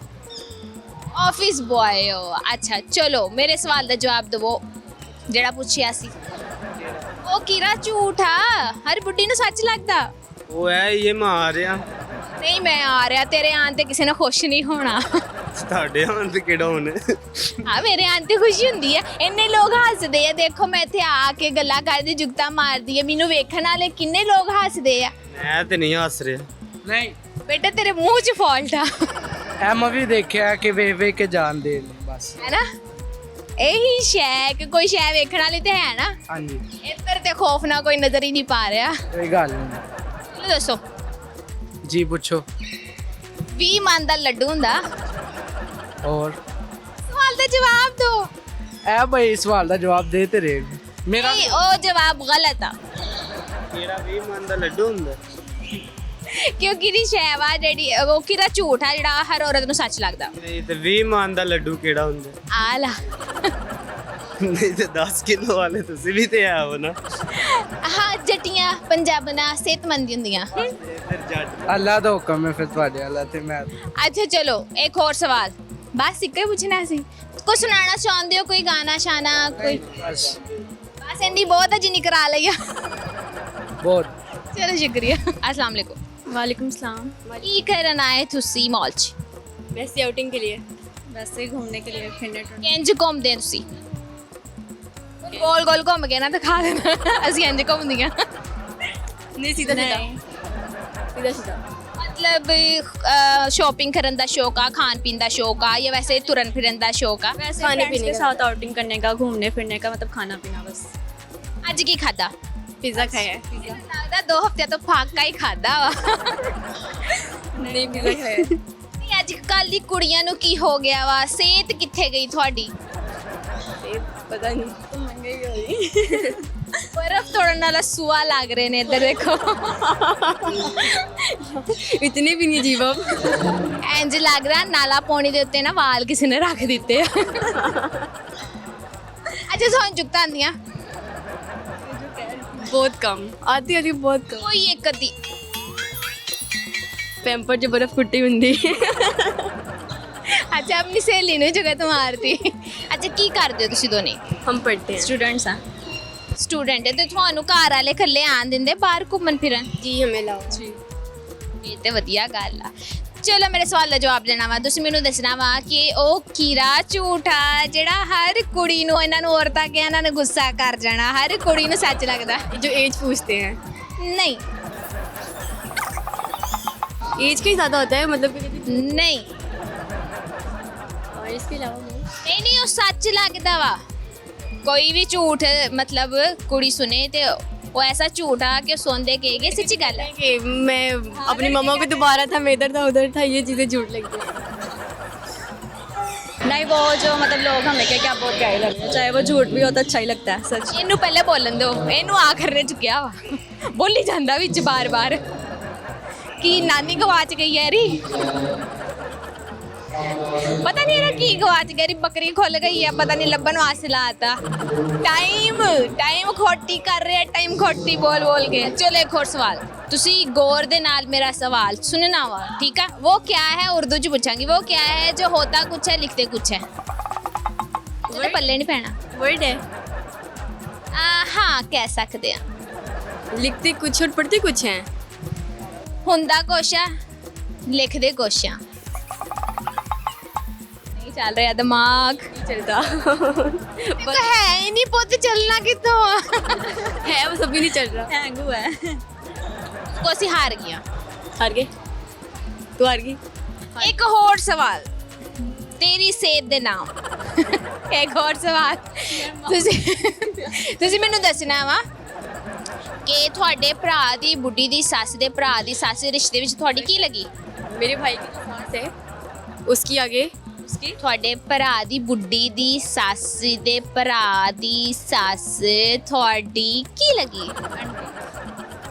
ਆਫਿਸ ਬॉय ਹੋ? ਅੱਛਾ ਚਲੋ ਮੇਰੇ ਸਵਾਲ ਦਾ ਜਵਾਬ ਦਿਵੋ ਜਿਹੜਾ ਪੁੱਛਿਆ ਸੀ। ਉਹ ਕਿਹੜਾ ਝੂਠਾ ਹਰ ਬੁੱਢੀ ਨੂੰ ਸੱਚ ਲੱਗਦਾ? ਉਹ ਹੈ ਇਹ ਮੈਂ ਆ ਰਿਹਾ। ਨਹੀਂ ਮੈਂ ਆ ਰਿਹਾ, ਤੇਰੇ ਆਉਣ ਤੇ ਕਿਸੇ ਨੇ ਖੁਸ਼ ਨਹੀਂ ਹੋਣਾ। ਤੁਹਾਡੇ ਹਾਂ ਤੇ ਕਿਹੜਾ ਹੁਣ। ਆ ਮੇਰੇ ਆਉਣ ਤੇ ਖੁਸ਼ੀ ਹੁੰਦੀ ਹੈ। ਇੰਨੇ ਲੋਕ ਹੱਸਦੇ ਆ, ਦੇਖੋ ਮੈਂ ਇੱਥੇ ਆ ਕੇ ਗੱਲਾਂ ਕਰਦੀ ਜੁਗਤਾ ਮਾਰਦੀ ਆ, ਮੈਨੂੰ ਵੇਖਣ ਵਾਲੇ ਕਿੰਨੇ ਲੋਕ ਹੱਸਦੇ ਆ। ਮੈਂ ਤੇ ਨਹੀਂ ਹੱਸ ਰਿਹਾ। ਨਹੀਂ ਬੇਟਾ ਤੇਰੇ ਮੂੰਹ 'ਚ ਫਾਲਟ ਆ। ਐ ਮੈਂ ਵੀ ਦੇਖਿਆ ਕਿ ਵੇਖ ਕੇ ਜਾਣਦੇ ਨੇ ਬਸ। ਹੈ ਨਾ? ਇਹੀ ਸ਼ੈ ਕਿ ਕੋਈ ਸ਼ੈ ਵੇਖਣ ਵਾਲੀ ਤੇ ਹੈ ਨਾ। ਹਾਂਜੀ। ਇੱਧਰ ਤੇ ਖੌਫ ਨਾਲ ਕੋਈ ਨਜ਼ਰ ਹੀ ਨਹੀਂ ਪਾ ਰਿਹਾ। ਕੋਈ ਗੱਲ ਨਹੀਂ। ਚਲੋ ਦੱਸੋ। ਜੀ ਪੁੱਛੋ। 20 ਮਨ ਦਾ ਲੱਡੂ ਹੁੰਦਾ ਔਰ सवाल का जवाब दो ਇਹ ਭਾਈ ਸਵਾਲ ਦਾ ਜਵਾਬ ਦੇ ਤੇ ਰਹੇ ਮੇਰਾ नहीं ओ जवाब गलत आ ਕਿਹੜਾ 20 ਮਨ ਦਾ ਲੱਡੂ ਹੁੰਦਾ क्योंकि दी शै वा जेडी वो किदा झूठ है जेड़ा हर औरत नु सच लगदा ਨਹੀਂ ਤੇ 20 ਮਨ ਦਾ ਲੱਡੂ ਕਿਹੜਾ ਹੁੰਦਾ आला ਨਹੀਂ ਤੇ 10 ਕਿਲੋ ਵਾਲੇ ਤੁਸੀਂ ਵੀ ਤੇ ਆਓ ਨਾ हाँ जटियां पंजाबना सेहतमंद हुंदियां ਫਿਰ ਜੱਟ ਅੱਲਾ ਦਾ ਹੁਕਮ ਹੈ ਫਿਰ ਤੁਹਾਡੇ ਅੱਲਾ ਤੇ ਮੈਂ अच्छा चलो एक और सवाल बस इक्को ही पूछना सी कुछ सुनाना चाहते हो कोई गाना शाना कोई ਬਸ बस इंदी बहुत है जिन्नी करा लिया ਬਹੁਤ चलो शुक्रिया अस्सलाम वालेकुम वालेकुम सलाम की करन आए तुसी मॉल च वैसे आउटिंग के लिए वैसे घूमने के लिए फिरने इंज घूमदे तुसी गोल गोल घूम के ना दिखा देना ਅਸੀਂ ਇੰਜ ਘੁੰਮਦੀਆਂ नहीं सीधा सीधा सीधा मतलब शॉपिंग करन दा शौक आ खान पीन दा शौक आ या वैसे तुरन फिरन दा शौक आ वैसे खाने पीने के साथ आउटिंग करने का घूमने फिरने का मतलब खाना पीना बस ਅੱਜ ਕੀ ਖਾਦਾ पिज्ज़ा खाया है पिज्ज़ा ਲੱਗਦਾ 2 ਹਫ਼ਤੇ ਤੋਂ ਫਾਕਾ ਹੀ ਖਾਦਾ ਵਾ नहीं पिज्ज़ा खाया है ਨਹੀਂ ਅੱਜ ਕੱਲ ਦੀ ਕੁੜੀਆਂ ਨੂੰ ਕੀ ਹੋ ਗਿਆ ਵਾ ਸਿਹਤ ਕਿੱਥੇ ਗਈ ਤੁਹਾਡੀ पता नहीं तो महंगाई हो रही ਬਰਫ਼ ਤੋੜਨ ਵਾਲਾ ਸੂਆ ਲੱਗ ਰਹੇ ਨੇ ਇੱਧਰ ਦੇਖੋ इतनी भी नहीं अजीब अब ਇੰਜ ਲੱਗ ਰਿਹਾ ਨਾਲਾ ਪੌਣੀ ਦੇ ਉੱਤੇ ਨਾ ਵਾਲ ਕਿਸੇ ਨੇ ਰੱਖ ਦਿੱਤੇ ਆ ਅੱਛਾ ਤੁਹਾਨੂੰ ਜੁਗਤਾਂ ਆਉਂਦੀਆਂ बहुत कम आती आती बहुत कम ਕੋਈ ਇੱਕ ਅੱਧੀ पैम्पर जो बर्फ कुट्टी हुंदी ਅੱਛਾ ਆਪਣੀ ਸਹੇਲੀ ਨੂੰ ਜਗਤ ਮਾਰਦੀ ਅੱਛਾ ਕੀ ਕਰਦੇ ਹੋ ਤੁਸੀਂ ਦੋਨੇ हम पढ़ते हैं स्टूडेंट्स हैं ਸਟੂਡੈਂਟ ਤੇ ਤੁਹਾਨੂੰ ਘਰ ਵਾਲੇ ਇਕੱਲੇ ਆਣ ਦਿੰਦੇ ਬਾਹਰ ਘੁੰਮਣ ਫਿਰਨ जी हमें लाओ जी ਇਹ ਤੇ ਵਧੀਆ ਗੱਲ ਆ ਚਲੋ ਮੇਰੇ ਸਵਾਲ ਦਾ ਜਵਾਬ ਦੇਣਾ ਵਾ ਤੁਸੀਂ ਮੈਨੂੰ ਦੱਸਣਾ ਵਾ ਕਿ ਉਹ ਕੀਰਾ ਝੂਠਾ ਜਿਹੜਾ ਹਰ ਕੁੜੀ ਨੂੰ ਇਹਨਾਂ ਨੂੰ ਔਰਤਾਂ ਕਿ ਇਹਨਾਂ ਨੇ ਗੁੱਸਾ ਕਰ ਜਾਣਾ ਹਰ ਕੁੜੀ ਨੂੰ ਸੱਚ ਲੱਗਦਾ जो एज पूछते हैं ਨਹੀਂ एज का ही ज़्यादा होता है मतलब कि ਨਹੀਂ और इसके अलावा ਨਹੀਂ ਨਹੀਂ ਉਹ ਸੱਚ ਲੱਗਦਾ ਵਾ ਕੋਈ ਵੀ ਝੂਠ ਮਤਲਬ ਕੁੜੀ ਸੁਣੇ ਤੇ ਉਹ ਐਸਾ ਝੂਠਾ ਕਿ ਸੁਣਦੇ ਕਹੇਗੇ ਸੱਚੀ ਗੱਲ ਹੈ कि मैं अपनी मम्मा को दोबारा था मैं इधर था उधर था ये चीज़ें झूठ लगती हैं नहीं वो जो मतलब लोग हमें क्या बहुत प्यारे लगते हैं चाहे वो झूठ भी हो तो अच्छा ही लगता है सच ਇਹਨੂੰ ਪਹਿਲੇ ਬੋਲਣ ਦਿਓ ਇਹਨੂੰ ਆਖਰ ਨੇ ਚੁੱਕਿਆ ਵਾ ਬੋਲੀ ਜਾਂਦਾ ਵਿੱਚ ਬਾਰ-ਬਾਰ ਕੀ ਨਾਨੀ ਗਵਾਚ ਗਈ ਹੈ ਰੀ ਪਤਾ ਨਹੀਂ ਇਹਦਾ ਕੀ ਗਵਾਚ ਗਿਆ ਰੀ ਬੱਕਰੀ ਖੁੱਲ ਗਈ ਹੈ ਪਤਾ ਨਹੀਂ ਲੱਭਣ ਵਾਸਤੇ ਲਾਤਾ ਟਾਈਮ ਖੋਟੀ ਕਰ ਰਿਹਾ ਟਾਈਮ ਖੋਟੀ ਬੋਲ ਕੇ ਚਲੋ ਇੱਕ ਹੋਰ ਸਵਾਲ ਤੁਸੀਂ ਗੌਰ ਦੇ ਨਾਲ ਮੇਰਾ ਸਵਾਲ ਸੁਣਨਾ ਵਾ ਠੀਕ ਆ वो क्या है ਉਰਦੂ ਚ ਪੁੱਛਾਂਗੀ वो क्या है जो होता कुछ है लिखते कुछ है ਉਹਦੇ ਪੱਲੇ ਨਹੀਂ ਪੈਣਾ वर्ड है ਹਾਂ ਕਹਿ ਸਕਦੇ ਆ लिखते कुछ और पढ़ते कुछ हैं ਹੁੰਦਾ ਕੁਛ ਆ ਲਿਖਦੇ ਕੁਛ ਆ ਨਹੀਂ ਚੱਲ ਰਿਹਾ ਦਿਮਾਗ नहीं चलता ਪਰ ਹੈ ਹੀ ਨਹੀਂ ਪੁੱਤ ਚੱਲਣਾ ਕਿੱਥੋਂ ਆ है वो सभी नहीं चल रहा हैंग हुआ है ਕੋ ਅਸੀਂ ਹਾਰ ਗਈਆਂ हार गए तू हार गई ਇੱਕ ਹੋਰ ਸਵਾਲ ਤੇਰੀ ਸਿਹਤ ਦੇ ਨਾਮ ਇੱਕ ਹੋਰ ਸਵਾਲ ਤੁਸੀਂ ਮੈਨੂੰ ਦੱਸਣਾ ਵਾ ਕਿ ਤੁਹਾਡੇ ਭਰਾ ਦੀ ਬੁੱਢੀ ਦੀ ਸੱਸ ਦੇ ਭਰਾ ਦੀ ਸੱਸ ਦੇ ਰਿਸ਼ਤੇ ਵਿੱਚ ਤੁਹਾਡੀ ਕੀ ਲੱਗੀ मेरे भाई की जो सास है उसकी आगे उसकी ਤੁਹਾਡੇ ਭਰਾ ਦੀ ਬੁੱਢੀ ਦੀ ਸੱਸ ਦੇ ਭਰਾ ਦੀ ਸੱਸ ਤੁਹਾਡੀ ਕੀ ਲੱਗੀ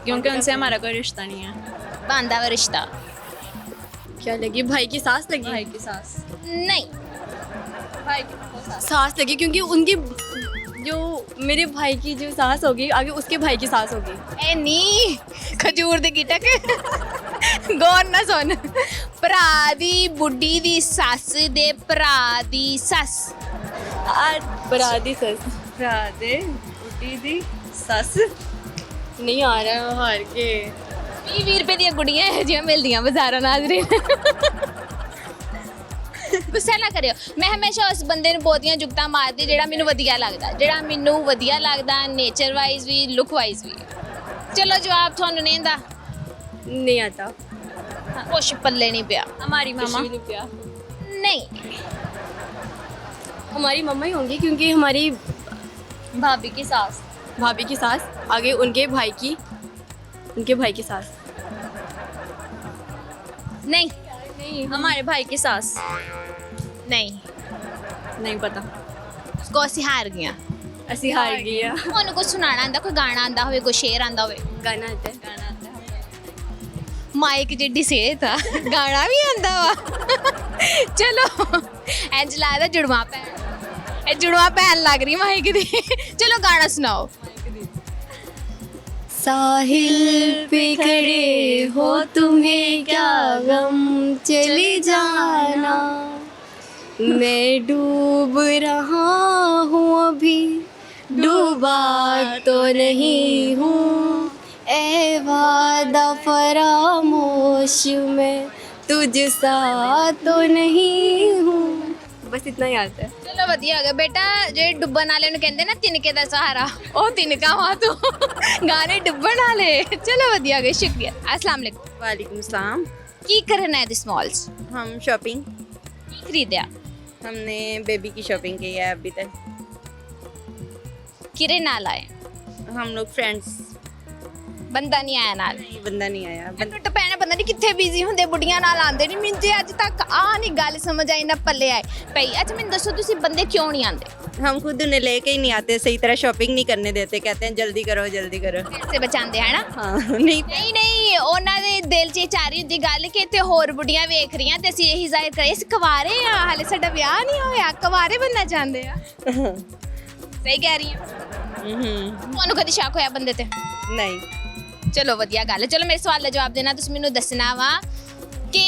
क्योंकि उनसे हमारा कोई रिश्ता नहीं है ਬਾਂਦਾ ਵਾ ਰਿਸ਼ਤਾ क्या लगी भाई की सास लगी भाई की सास ਨਹੀਂ भाई की सास लगी क्योंकि उनकी जो मेरे भाई की जो सास होगी आगे उसके भाई की सास होगी ਐ ਨੀ ਖਜੂਰ ਦੇ ਗਿਟਕ ਗੌਰ ਨਾ ਸੁਣ ਭਰਾ ਦੀ ਬੁੱਢੀ ਦੀ ਸੱਸ ਦੇ ਭਰਾ ਦੀ ਸੱਸ बरादी सस भरा दे बुढ़ी दी सस नहीं आ रहा हार के 20 ਰੁਪਏ ਦੀਆਂ ਗੁੜੀਆਂ ਇਹੋ ਜਿਹੀਆਂ ਮਿਲਦੀਆਂ ਬਾਜ਼ਾਰਾਂ ਨਾਜ਼ਰੀਨ ਗੁੱਸਾ ਨਾ ਕਰਿਓ ਮੈਂ ਹਮੇਸ਼ਾ ਉਸ ਬੰਦੇ ਨੂੰ ਬਹੁਤੀਆਂ ਜੁਗਤਾਂ ਮਾਰਦੀ ਜਿਹੜਾ ਮੈਨੂੰ ਵਧੀਆ ਲੱਗਦਾ ਨੇਚਰ ਵਾਈਜ਼ ਵੀ ਲੁੱਕ ਵਾਈਜ਼ ਵੀ ਚਲੋ ਜਵਾਬ ਤੁਹਾਨੂੰ ਨਹੀਂ ਦਾ नहीं आता ਕੁਛ ਪੱਲੇ ਨਹੀਂ ਪਿਆ हमारी कुछ मामा भी नहीं पिया ਨਹੀਂ हमारी मम्मा ही होंगी क्योंकि हमारी भाभी की सास भाभी की सास आगे उनके भाई की सास ਨਹੀਂ नहीं हमारे भाई की सास ਨਹੀਂ नहीं पता उसको ਅਸੀਂ ਹਾਰ ਗਈਆਂ ऐसी हार गई है ਤੁਹਾਨੂੰ ਕੁਝ ਸੁਣਾਉਣਾ ਆਂਦਾ ਕੋਈ ਗਾਣਾ ਆਂਦਾ ਹੋਵੇ ਕੋਈ ਸ਼ੇਰ ਆਂਦਾ ਹੋਵੇ गाना आता है गाना आता है ਮਾਈਕ ਜਿੱਡੀ ਸਿਹਤ ਆ ਗਾਣਾ ਵੀ ਆਂਦਾ ਵਾ ਚਲੋ ਇੰਜ ਲੱਗਦਾ ਜੁੜਵਾ ਭੈਣ ਇਹ ਜੁੜਵਾ ਭੈਣ ਲੱਗ ਰਹੀ ਮਾਈਕ ਦੀ ਚਲੋ ਗਾਣਾ ਸੁਣਾਓ साहिल पे खड़े हो तुम्हें क्या गम चली जाना मैं डूब रहा हूँ अभी डूबा तो नहीं हूँ ए वादा फरामोश मैं तुझ सा तो नहीं हूँ बस इतना ही आता है ਚਲੋ ਵਧੀਆ ਹੋ ਗਿਆ ਬੇਟਾ ਜਿਹੜੇ ਡੁੱਬਣ ਵਾਲੇ ਨੂੰ ਕਹਿੰਦੇ ਨਾ ਤਿਨਕੇ ਦਾ ਸਹਾਰਾ ਉਹ ਤਿਨਕਾ ਵਾ ਤੂੰ ਗਾਣੇ ਡੁੱਬਣ ਵਾਲੇ ਚਲੋ ਵਧੀਆ ਹੋ ਗਿਆ ਸ਼ੁਕਰੀਆ अस्सलाम वालेकुम वालेकुम सलाम ਕੀ ਕਰਨਾ ਹੈ ਦਿਸ ਮਾਲਸ हम शॉपिंग ਕੀ ਖਰੀਦਿਆ हमने बेबी की शॉपिंग की है अभी तक ਕਿਰੇ ਨਾਲ ਆਏ हम लोग फ्रेंड्स ਬੰਦਾ ਨਹੀਂ ਆਇਆ ਨਾਲ नहीं बंदा नहीं आया ਟੁੱਟ ਪੈਣਾ ਬੰਦਾ ਨਹੀਂ ਕਿੱਥੇ ਬਿਜ਼ੀ ਹੁੰਦੇ ਬੁੱਢੀਆਂ ਨਾਲ ਆਉਂਦੇ ਨਹੀਂ ਮੈਨੂੰ ਤੇ ਅੱਜ ਤੱਕ ਆ ਨਹੀਂ ਗੱਲ ਸਮਝ ਆਈ ਨਾ ਪੱਲੇ ਆਏ ਪਈ ਅੱਛਾ ਮੈਨੂੰ ਦੱਸੋ ਤੁਸੀਂ ਬੰਦੇ ਕਿਉਂ ਨਹੀਂ ਆਉਂਦੇ हम खुद उन्हें लेके ही नहीं आते सही तरह शॉपिंग नहीं करने देते कहते हैं जल्दी करो ਪੈਸੇ ਬਚਾਉਂਦੇ ਹੈ ਨਾ हाँ नहीं ਨਹੀਂ ਨਹੀਂ ਉਹਨਾਂ ਦੇ ਦਿਲ 'ਚ ਇਹ ਚਾਰੀ ਹੁੰਦੀ ਗੱਲ ਕਿ ਇੱਥੇ ਹੋਰ ਬੁੱਢੀਆਂ ਵੇਖ ਰਹੀਆਂ ਤੇ ਅਸੀਂ ਇਹੀ ਜ਼ਾਹਿਰ ਕਰੀਏ ਅਸੀਂ ਕੁਵਾਰੇ ਆ ਹਾਲੇ ਸਾਡਾ ਵਿਆਹ ਨਹੀਂ ਹੋਇਆ ਕੁਵਾਰੇ ਬਣਨਾ ਚਾਹੁੰਦੇ ਆ ਸਹੀ ਕਹਿ ਰਹੀ ਹਾਂ ਤੁਹਾਨੂੰ ਕਦੀ ਸ਼ੱਕ ਹੋਇਆ ਬੰਦੇ ਤੇ नहीं ਚਲੋ ਵਧੀਆ ਗੱਲ ਹੈ ਚਲੋ ਮੇਰੇ ਸਵਾਲ ਦਾ ਜਵਾਬ ਦੇਣਾ ਤੁਸੀਂ ਮੈਨੂੰ ਦੱਸਣਾ ਵਾ ਕਿ